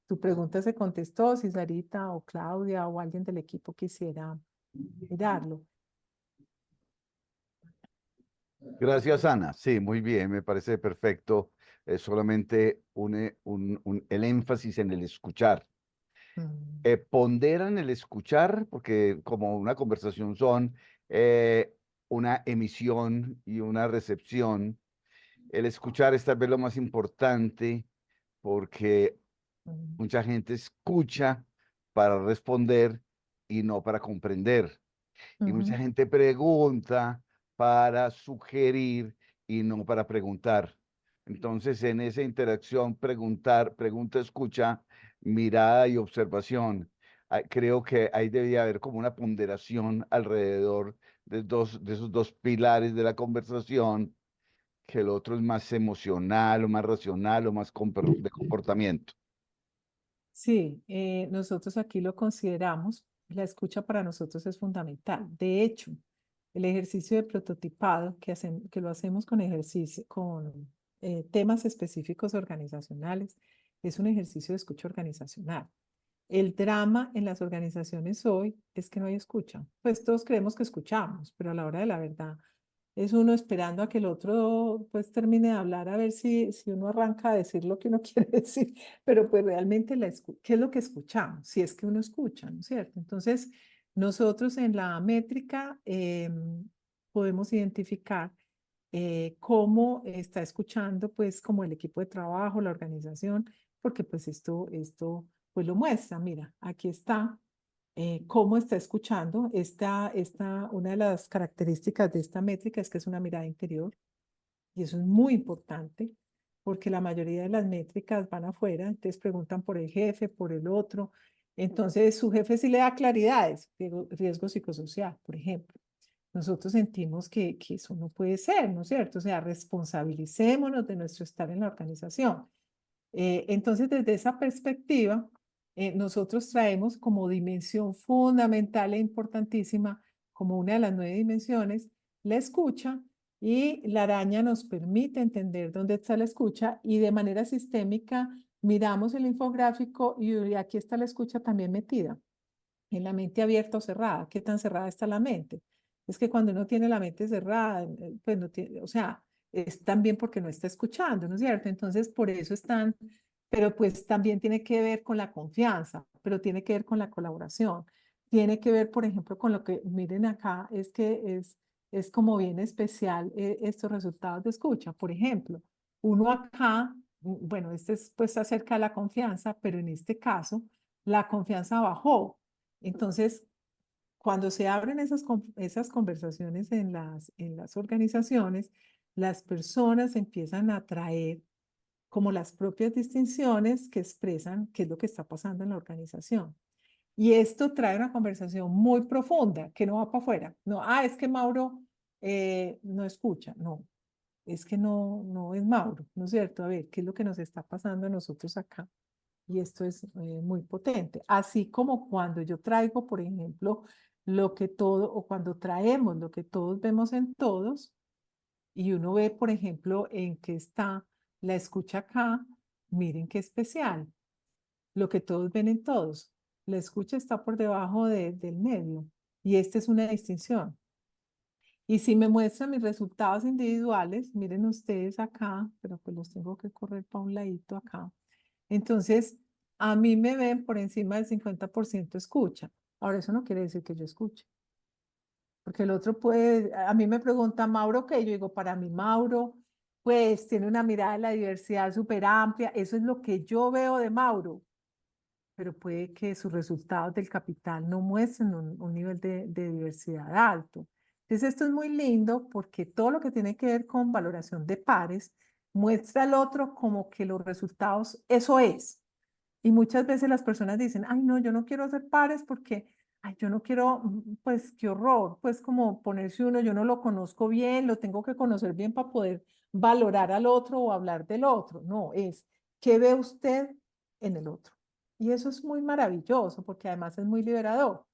tu pregunta se contestó, si Sarita o Claudia o alguien del equipo quisiera mirarlo. Gracias, Ana. Sí, muy bien, me parece perfecto. Solamente el énfasis en el escuchar. Mm, Ponderan el escuchar, porque como una conversación son eh, una emisión y una recepción. El escuchar es tal vez lo más importante porque mm, mucha gente escucha para responder y no para comprender. Y mucha ujú. gente pregunta para sugerir y no para preguntar. Entonces, en esa interacción, preguntar, pregunta, escucha, mirada y observación, creo que ahí debía haber como una ponderación alrededor de esos dos pilares de la conversación, que el otro es más emocional o más racional o más de comportamiento. Sí, nosotros aquí lo consideramos, la escucha para nosotros es fundamental. De hecho, el ejercicio de prototipado que lo hacemos con ejercicio, con temas específicos organizacionales, es un ejercicio de escucha organizacional. El drama en las organizaciones hoy es que no hay escucha. Pues todos creemos que escuchamos, pero a la hora de la verdad es uno esperando a que el otro pues termine de hablar a ver si uno arranca a decir lo que uno quiere decir, pero pues realmente ¿qué es lo que escuchamos? Si es que uno escucha, ¿no es cierto? Entonces, nosotros en la métrica podemos identificar cómo está escuchando pues como el equipo de trabajo, la organización, porque pues esto pues lo muestra. Mira, aquí está cómo está escuchando. Una de las características de esta métrica es que es una mirada interior y eso es muy importante porque la mayoría de las métricas van afuera, entonces preguntan por el jefe, por el otro. Entonces su jefe sí le da claridades, riesgo psicosocial, por ejemplo. Nosotros sentimos que eso no puede ser, ¿no es cierto? O sea, responsabilicémonos de nuestro estar en la organización. Entonces, desde esa perspectiva, nosotros traemos como dimensión fundamental e importantísima, como una de las 9 dimensiones, la escucha, y la araña nos permite entender dónde está la escucha y de manera sistémica miramos el infográfico y aquí está la escucha también metida en la mente abierta o cerrada. ¿Qué tan cerrada está la mente? Es que cuando uno tiene la mente cerrada, pues no tiene, o sea, es también porque no está escuchando, ¿no es cierto? Entonces, por eso están, pero pues también tiene que ver con la confianza, pero tiene que ver con la colaboración, tiene que ver, por ejemplo, con lo que miren acá, es que es como bien especial estos resultados de escucha. Por ejemplo, uno acá, bueno, este es pues acerca de la confianza, pero en este caso, la confianza bajó. Entonces, cuando se abren esas conversaciones en las organizaciones, las personas empiezan a traer como las propias distinciones que expresan qué es lo que está pasando en la organización. Y esto trae una conversación muy profunda que no va para afuera. No, es que Mauro no escucha. No, es que no es Mauro, ¿no es cierto? A ver, ¿qué es lo que nos está pasando a nosotros acá? Y esto es muy potente. Así como cuando yo traigo, por ejemplo, lo que todo, o cuando traemos lo que todos vemos en todos, y uno ve, por ejemplo, en qué está la escucha acá, miren qué especial, lo que todos ven en todos. La escucha está por debajo del medio, y esta es una distinción. Y si me muestran mis resultados individuales, miren ustedes acá, pero pues los tengo que correr para un ladito acá. Entonces, a mí me ven por encima del 50% escucha. Ahora, eso no quiere decir que yo escuche, porque el otro puede, a mí me pregunta Mauro, ¿qué? Yo digo, para mí Mauro, pues tiene una mirada de la diversidad súper amplia, eso es lo que yo veo de Mauro, pero puede que sus resultados del capital no muestren un nivel de diversidad alto. Entonces, esto es muy lindo porque todo lo que tiene que ver con valoración de pares muestra al otro como que los resultados, eso es. Y muchas veces las personas dicen, ay, no, yo no quiero hacer pares porque, ay, yo no quiero, pues qué horror, pues como ponerse uno, yo no lo conozco bien, lo tengo que conocer bien para poder valorar al otro o hablar del otro. No, es, ¿qué ve usted en el otro? Y eso es muy maravilloso porque además es muy liberador.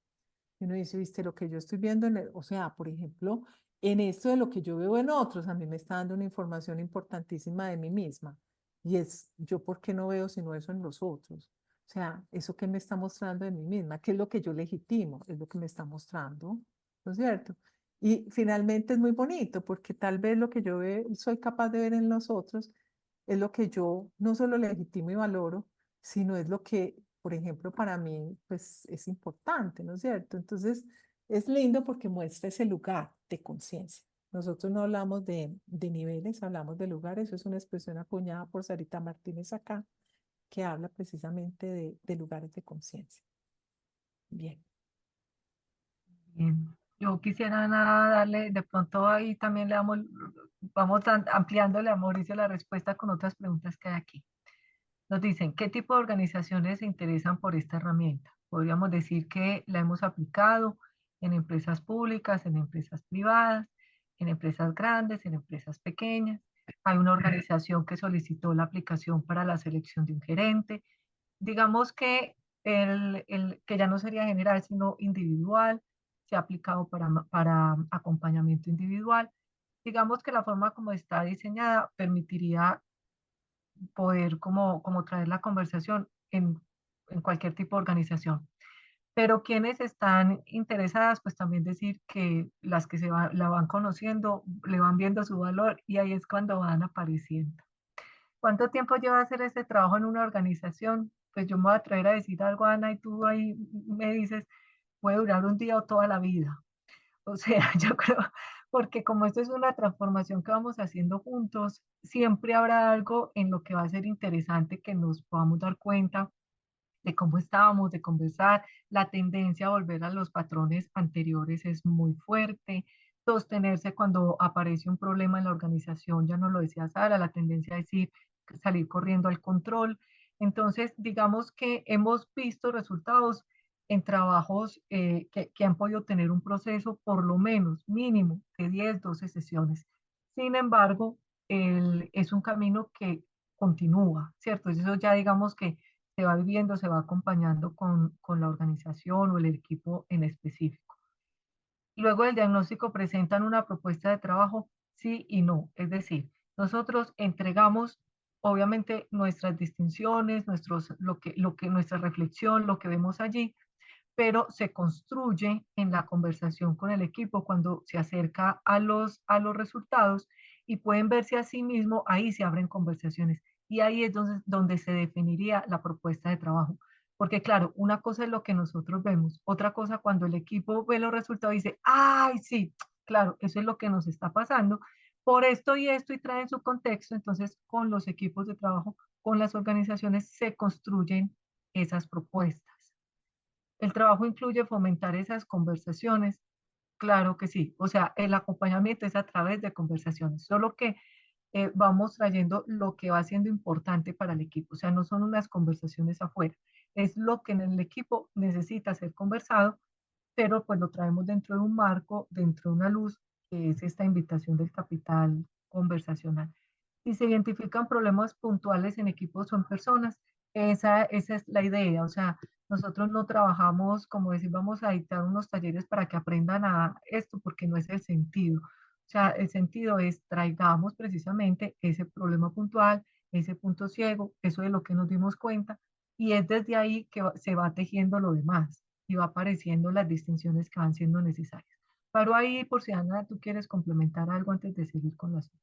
Y uno dice, viste, lo que yo estoy viendo o sea, por ejemplo, en esto de lo que yo veo en otros, a mí me está dando una información importantísima de mí misma. Y es, yo por qué no veo sino eso en los otros. O sea, eso que me está mostrando de mí misma, qué es lo que yo legitimo, es lo que me está mostrando, ¿no es cierto? Y finalmente es muy bonito porque tal vez lo que yo soy capaz de ver en los otros es lo que yo no solo legitimo y valoro, sino es lo que, por ejemplo, para mí, pues es importante, ¿no es cierto? Entonces, es lindo porque muestra ese lugar de conciencia. Nosotros no hablamos de niveles, hablamos de lugares. Eso es una expresión acuñada por Sarita Martínez acá, que habla precisamente de lugares de conciencia. Bien. Bien. Yo quisiera darle, de pronto ahí también le damos, vamos ampliándole a Mauricio la respuesta con otras preguntas que hay aquí. Nos dicen, ¿qué tipo de organizaciones se interesan por esta herramienta? Podríamos decir que la hemos aplicado en empresas públicas, en empresas privadas, en empresas grandes, en empresas pequeñas. Hay una organización que solicitó la aplicación para la selección de un gerente. Digamos que que ya no sería general, sino individual, se ha aplicado para acompañamiento individual. Digamos que la forma como está diseñada permitiría poder como traer la conversación en cualquier tipo de organización. Pero quienes están interesadas, pues también decir que las que la van conociendo, le van viendo su valor y ahí es cuando van apareciendo. ¿Cuánto tiempo lleva hacer este trabajo en una organización? Pues yo me voy a atrever a decir algo, Ana, y tú ahí me dices, puede durar un día o toda la vida. O sea, yo creo, porque como esto es una transformación que vamos haciendo juntos, siempre habrá algo en lo que va a ser interesante que nos podamos dar cuenta de cómo estábamos, de conversar. La tendencia a volver a los patrones anteriores es muy fuerte. Sostenerse cuando aparece un problema en la organización, ya nos lo decía Sara, la tendencia a decir, salir corriendo al control. Entonces, digamos que hemos visto resultados en trabajos que han podido tener un proceso por lo menos mínimo de 10, 12 sesiones. Sin embargo, es un camino que continúa, ¿cierto? Eso ya digamos que se va viviendo, se va acompañando con la organización o el equipo en específico. Luego del diagnóstico presentan una propuesta de trabajo, sí y no. Es decir, nosotros entregamos obviamente nuestras distinciones, nuestra reflexión, lo que vemos allí, pero se construye en la conversación con el equipo cuando se acerca a los resultados y pueden verse a sí mismo, ahí se abren conversaciones y ahí es donde se definiría la propuesta de trabajo. Porque claro, una cosa es lo que nosotros vemos, otra cosa cuando el equipo ve los resultados y dice, ay, sí, claro, eso es lo que nos está pasando, por esto y traen su contexto, entonces con los equipos de trabajo, con las organizaciones se construyen esas propuestas. El trabajo incluye fomentar esas conversaciones. Claro que sí. O sea, el acompañamiento es a través de conversaciones, solo que vamos trayendo lo que va siendo importante para el equipo. O sea, no son unas conversaciones afuera, es lo que en el equipo necesita ser conversado, pero pues lo traemos dentro de un marco, dentro de una luz, que es esta invitación del capital conversacional. Si se identifican problemas puntuales en equipos o en personas, esa es la idea. O sea, nosotros no trabajamos como decir, vamos a dictar unos talleres para que aprendan a esto, porque no es el sentido. O sea, el sentido es traigamos precisamente ese problema puntual, ese punto ciego, eso de lo que nos dimos cuenta, y es desde ahí que se va tejiendo lo demás y va apareciendo las distinciones que van siendo necesarias. Paro ahí por si Ana, tú quieres complementar algo antes de seguir con las otras.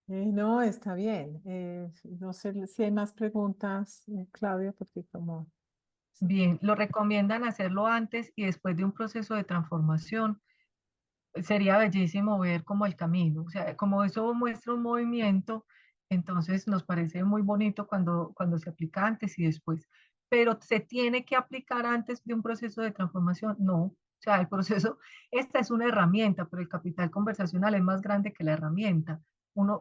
No, está bien. No sé si hay más preguntas, Claudia, porque como... Bien, lo recomiendan hacerlo antes y después de un proceso de transformación. Sería bellísimo ver como el camino, o sea, como eso muestra un movimiento, entonces nos parece muy bonito cuando se aplica antes y después, pero se tiene que aplicar antes de un proceso de transformación, no, o sea, el proceso, esta es una herramienta, pero el capital conversacional es más grande que la herramienta.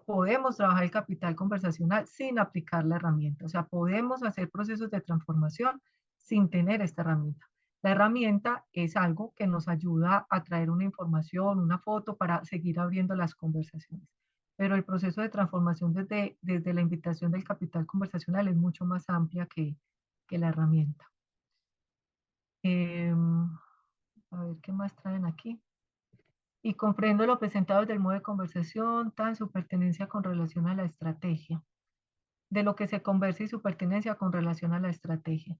Podemos trabajar el capital conversacional sin aplicar la herramienta, o sea, podemos hacer procesos de transformación sin tener esta herramienta. La herramienta es algo que nos ayuda a traer una información, una foto para seguir abriendo las conversaciones. Pero el proceso de transformación desde la invitación del capital conversacional es mucho más amplia que la herramienta. A ver qué más traen aquí. Y comprendo lo presentado desde el modo de conversación, tan su pertenencia con relación a la estrategia. De lo que se conversa y su pertenencia con relación a la estrategia.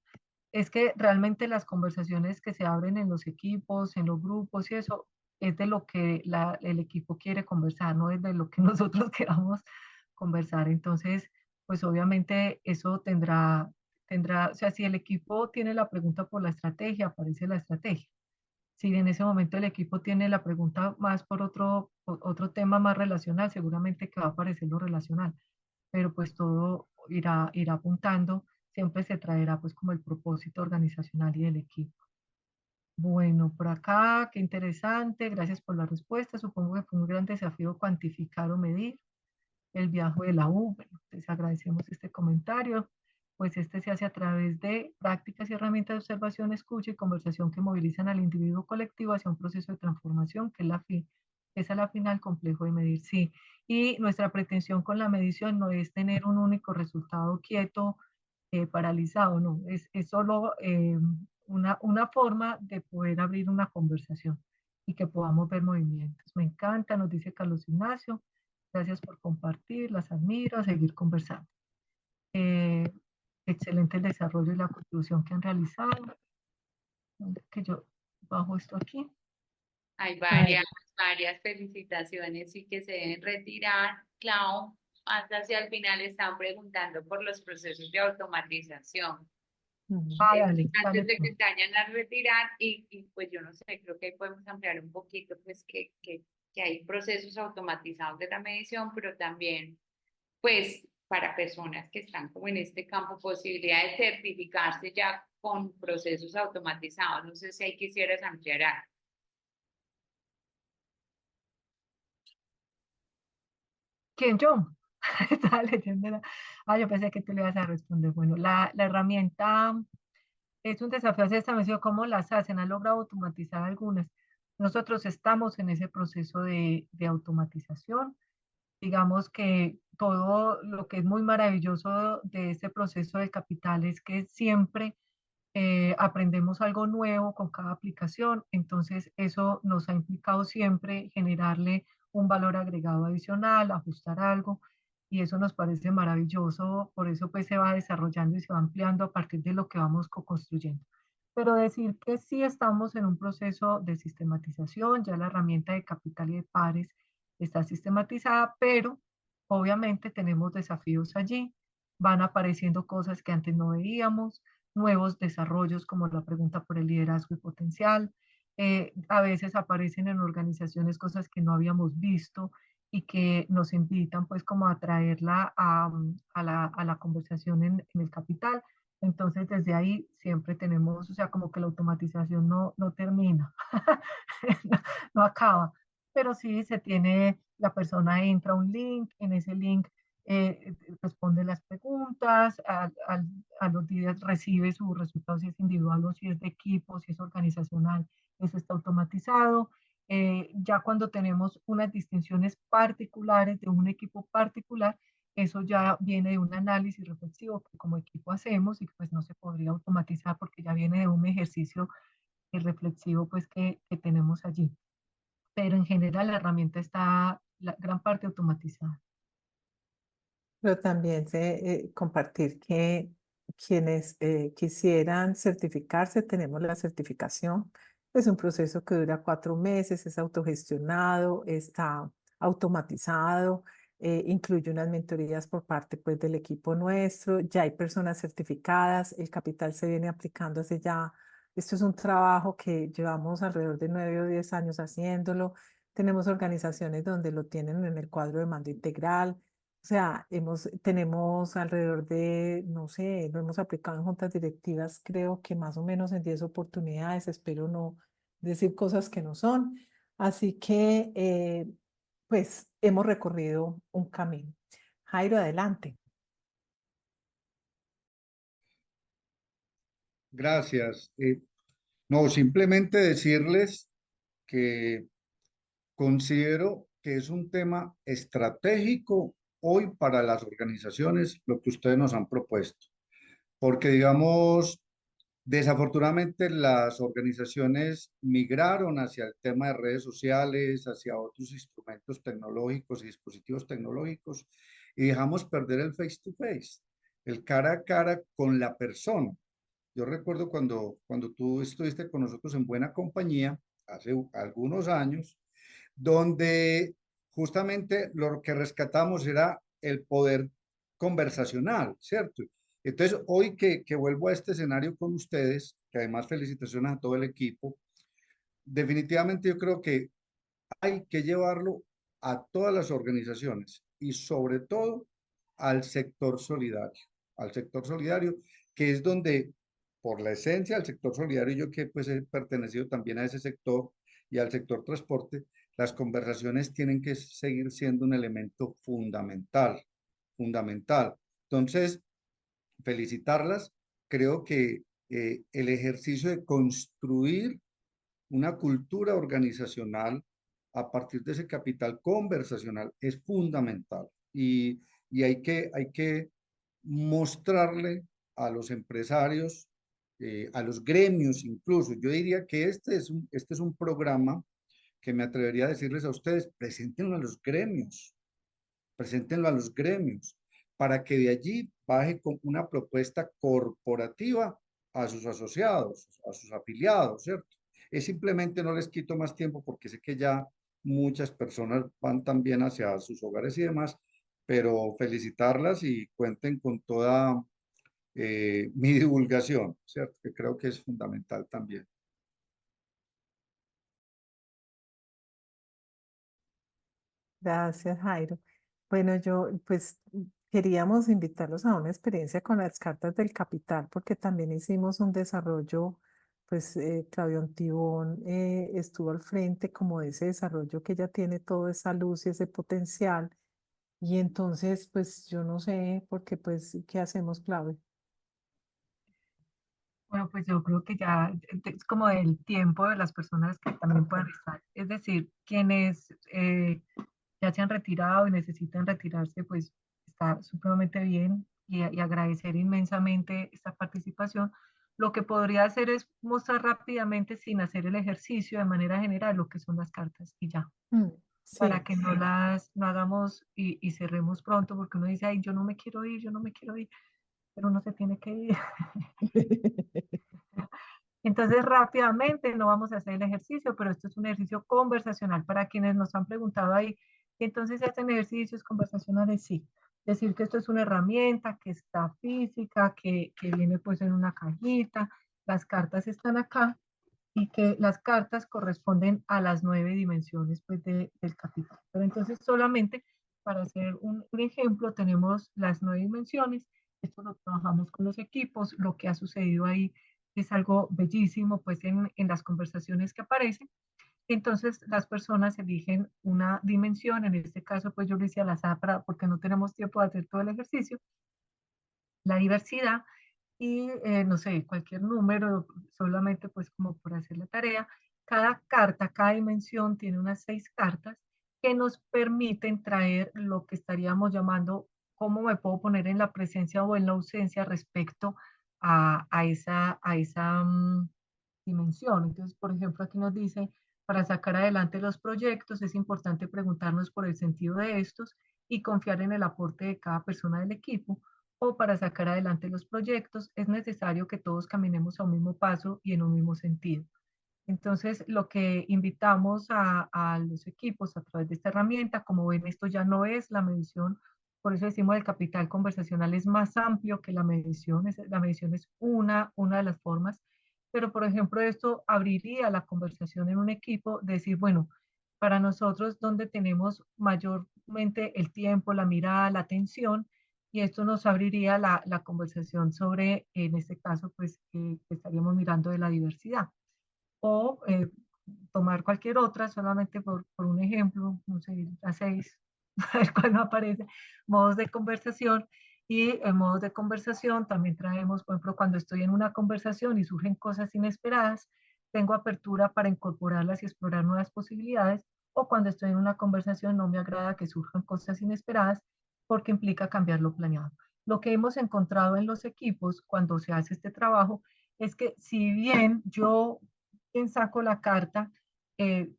es que realmente las conversaciones que se abren en los equipos, en los grupos y eso, es de lo que el equipo quiere conversar, no es de lo que nosotros queramos conversar. Entonces, pues obviamente eso tendrá, o sea, si el equipo tiene la pregunta por la estrategia, aparece la estrategia. Si en ese momento el equipo tiene la pregunta más por otro tema más relacional, seguramente que va a aparecer lo relacional, pero pues todo irá apuntando, siempre se traerá pues como el propósito organizacional y del equipo. Bueno, por acá, qué interesante, gracias por la respuesta. Supongo que fue un gran desafío cuantificar o medir el viaje de la U. Bueno, les agradecemos este comentario, pues este se hace a través de prácticas y herramientas de observación, escucha y conversación que movilizan al individuo colectivo hacia un proceso de transformación, que es esa es la final complejo de medir, sí. Y nuestra pretensión con la medición no es tener un único resultado quieto, paralizado, no, es solo una forma de poder abrir una conversación y que podamos ver movimientos. Me encanta, nos dice Carlos Ignacio. Gracias por compartir, las admiro, a seguir conversando. Excelente el desarrollo y la contribución que han realizado. Que yo bajo esto aquí. Hay varias felicitaciones y que se deben retirar. Clau, hasta hacia el final están preguntando por los procesos de automatización. Dale, Antes de que pues. se vayan a retirar y pues yo no sé, creo que ahí podemos ampliar un poquito, pues que hay procesos automatizados de la medición, pero también pues para personas que están como en este campo, posibilidad de certificarse ya con procesos automatizados. No sé si ahí quisieras ampliar algo. ¿Quién yo? Estaba leyendo. Yo pensé que tú le ibas a responder. Bueno, la herramienta es un desafío hacer esta mención. ¿Cómo las hacen? ¿Han logrado automatizar algunas? Nosotros estamos en ese proceso de automatización. Digamos que todo lo que es muy maravilloso de este proceso de capital es que siempre aprendemos algo nuevo con cada aplicación, entonces eso nos ha implicado siempre generarle un valor agregado adicional, ajustar algo, y eso nos parece maravilloso, por eso pues se va desarrollando y se va ampliando a partir de lo que vamos co-construyendo. Pero decir que sí estamos en un proceso de sistematización, ya la herramienta de capital y de pares está sistematizada, pero obviamente tenemos desafíos allí, van apareciendo cosas que antes no veíamos, nuevos desarrollos como la pregunta por el liderazgo y potencial. A veces aparecen en organizaciones cosas que no habíamos visto y que nos invitan pues como a traerla a la conversación en el capital. Entonces desde ahí siempre tenemos, o sea, como que la automatización no termina, no, no acaba, pero sí se tiene, la persona entra a un link, en ese link responde las preguntas, a los días recibe sus resultados si es individual o si es de equipo, si es organizacional, eso está automatizado. Ya cuando tenemos unas distinciones particulares de un equipo particular, eso ya viene de un análisis reflexivo que como equipo hacemos y pues no se podría automatizar porque ya viene de un ejercicio reflexivo pues que tenemos allí. Pero en general la herramienta está la gran parte automatizada. Pero también compartir que quienes quisieran certificarse, tenemos la certificación. Es un proceso que dura 4 meses, es autogestionado, está automatizado, incluye unas mentorías por parte pues, del equipo nuestro. Ya hay personas certificadas, el capital se viene aplicando hace ya. Esto es un trabajo que llevamos alrededor de 9 o 10 años haciéndolo. Tenemos organizaciones donde lo tienen en el cuadro de mando integral. O sea, tenemos alrededor de, no sé, lo hemos aplicado en juntas directivas, creo que más o menos en 10 oportunidades, espero no decir cosas que no son. Así que, pues, hemos recorrido un camino. Jairo, adelante. Gracias. No, simplemente decirles que considero que es un tema estratégico hoy para las organizaciones lo que ustedes nos han propuesto, porque digamos, desafortunadamente las organizaciones migraron hacia el tema de redes sociales, hacia otros instrumentos tecnológicos y dispositivos tecnológicos y dejamos perder el face to face, el cara a cara con la persona. Yo recuerdo cuando tú estuviste con nosotros en Buena Compañía, hace algunos años, donde justamente lo que rescatamos era el poder conversacional, ¿cierto? Entonces, hoy que vuelvo a este escenario con ustedes, que además felicitaciones a todo el equipo, definitivamente yo creo que hay que llevarlo a todas las organizaciones y sobre todo al sector solidario, que es donde, por la esencia del sector solidario, yo que pues he pertenecido también a ese sector y al sector transporte, las conversaciones tienen que seguir siendo un elemento fundamental, fundamental. Entonces, felicitarlas, creo que el ejercicio de construir una cultura organizacional a partir de ese capital conversacional es fundamental y hay que mostrarle a los empresarios, a los gremios incluso. Yo diría que este es un programa que me atrevería a decirles a ustedes, preséntenlo a los gremios, preséntenlo a los gremios, para que de allí baje con una propuesta corporativa a sus asociados, a sus afiliados, ¿cierto? Es simplemente, no les quito más tiempo porque sé que ya muchas personas van también hacia sus hogares y demás, pero felicitarlas y cuenten con toda mi divulgación, ¿cierto? Que creo que es fundamental también. Gracias, Jairo. Bueno, yo pues queríamos invitarlos a una experiencia con las cartas del capital, porque también hicimos un desarrollo, pues Claudio Antibón estuvo al frente como de ese desarrollo que ella tiene toda esa luz y ese potencial. Y entonces, pues yo no sé, porque pues, ¿qué hacemos, Claudio? Bueno, pues yo creo que ya es como el tiempo de las personas que también puedan estar. Es decir, quienes ya se han retirado y necesitan retirarse, pues está supremamente bien y agradecer inmensamente esta participación. Lo que podría hacer es mostrar rápidamente, sin hacer el ejercicio de manera general, lo que son las cartas y ya, Mm, para sí. que no hagamos y cerremos pronto, porque uno dice, ay, yo no me quiero ir, yo no me quiero ir, pero uno se tiene que ir. Entonces, rápidamente, no vamos a hacer el ejercicio, pero esto es un ejercicio conversacional para quienes nos han preguntado ahí. Entonces, ¿se hacen ejercicios conversacionales? Sí. Decir que esto es una herramienta que está física, que viene pues en una cajita, las cartas están acá y que las cartas corresponden a las 9 dimensiones pues, del capital. Pero entonces, solamente para hacer un ejemplo, tenemos las 9 dimensiones. Esto lo trabajamos con los equipos. Lo que ha sucedido ahí es algo bellísimo, pues en las conversaciones que aparecen. Entonces las personas eligen una dimensión, en este caso pues yo lo hice al azar porque no tenemos tiempo de hacer todo el ejercicio, la diversidad y no sé, cualquier número, solamente pues como por hacer la tarea. Cada carta, cada dimensión tiene unas 6 cartas que nos permiten traer lo que estaríamos llamando cómo me puedo poner en la presencia o en la ausencia respecto a esa dimensión. Entonces, por ejemplo, aquí nos dice, para sacar adelante los proyectos es importante preguntarnos por el sentido de estos y confiar en el aporte de cada persona del equipo, o para sacar adelante los proyectos es necesario que todos caminemos a un mismo paso y en un mismo sentido. Entonces, lo que invitamos a los equipos a través de esta herramienta, como ven, esto ya no es la medición, por eso decimos el capital conversacional es más amplio que la medición es una de las formas, pero por ejemplo esto abriría la conversación en un equipo, decir, bueno, para nosotros donde tenemos mayormente el tiempo, la mirada, la atención, y esto nos abriría la conversación sobre, en este caso, pues estaríamos mirando de la diversidad o tomar cualquier otra, solamente por un ejemplo, no sé, a 6, a ver cuál no aparece, modos de conversación. Y en modos de conversación también traemos, por ejemplo, cuando estoy en una conversación y surgen cosas inesperadas, tengo apertura para incorporarlas y explorar nuevas posibilidades, o cuando estoy en una conversación no me agrada que surjan cosas inesperadas porque implica cambiar lo planeado. Lo que hemos encontrado en los equipos cuando se hace este trabajo es que si bien yo quien saco la carta,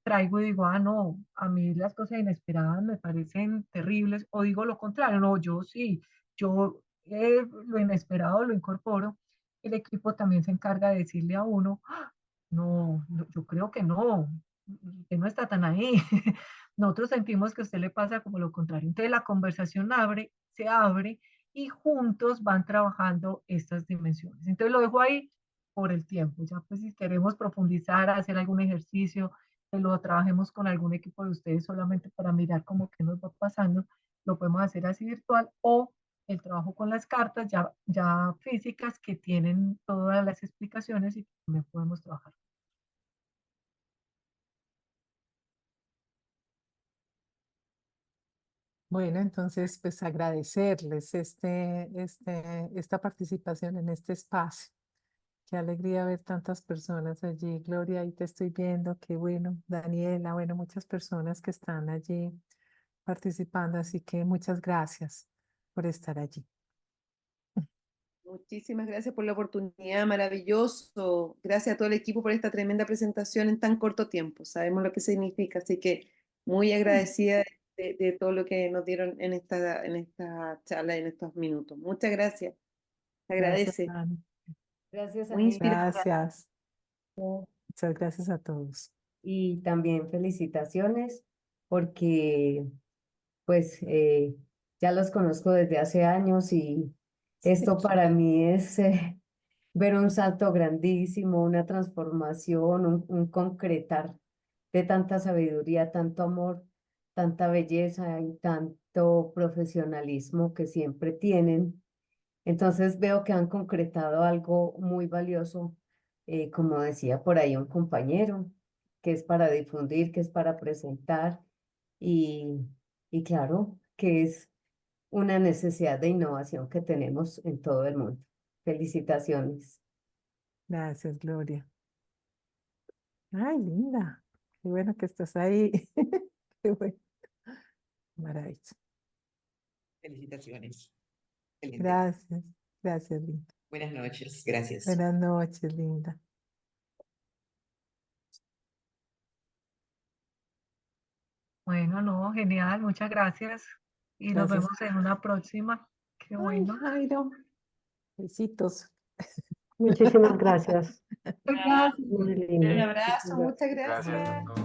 traigo y digo, ah, no, a mí las cosas inesperadas me parecen terribles, o digo lo contrario, no, yo sí, yo lo inesperado lo incorporo. el equipo también se encarga de decirle a uno, "Ah, no, yo creo que no, usted no está tan ahí". Nosotros sentimos que a usted le pasa como lo contrario. Entonces la conversación se abre y juntos van trabajando estas dimensiones. Entonces lo dejo ahí por el tiempo. Ya pues si queremos profundizar, hacer algún ejercicio, que lo trabajemos con algún equipo de ustedes solamente para mirar cómo que nos va pasando, lo podemos hacer así virtual o el trabajo con las cartas ya físicas que tienen todas las explicaciones y que también podemos trabajar. Bueno, entonces, pues agradecerles esta participación en este espacio. Qué alegría ver tantas personas allí. Gloria, ahí te estoy viendo. Qué bueno. Daniela, bueno, muchas personas que están allí participando. Así que muchas gracias por estar allí. Muchísimas gracias por la oportunidad, maravilloso. Gracias a todo el equipo por esta tremenda presentación en tan corto tiempo. Sabemos lo que significa, así que muy agradecida de todo lo que nos dieron en esta charla, en estos minutos. Muchas gracias. Se Gracias, agradece. Ana. Gracias a Muy ti. inspirador. Gracias. Muchas gracias a todos. Y también felicitaciones porque pues ya los conozco desde hace años y esto para mí es ver un salto grandísimo, una transformación, un concretar de tanta sabiduría, tanto amor, tanta belleza y tanto profesionalismo que siempre tienen. Entonces veo que han concretado algo muy valioso, como decía por ahí un compañero, que es para difundir, que es para presentar y, y claro, que es una necesidad de innovación que tenemos en todo el mundo. Felicitaciones. Gracias, Gloria. Ay, linda. Qué bueno que estás ahí. Qué bueno. Maravilla. Felicitaciones. Excelente. Gracias. Gracias, linda. Buenas noches. Gracias. Buenas noches, linda. Bueno, no, genial, muchas gracias. Y nos Gracias. vemos en una próxima. Qué Ay, bueno. Jairo. Besitos. Muchísimas gracias. Gracias. Muy Un lindo. abrazo, muchas gracias. Gracias.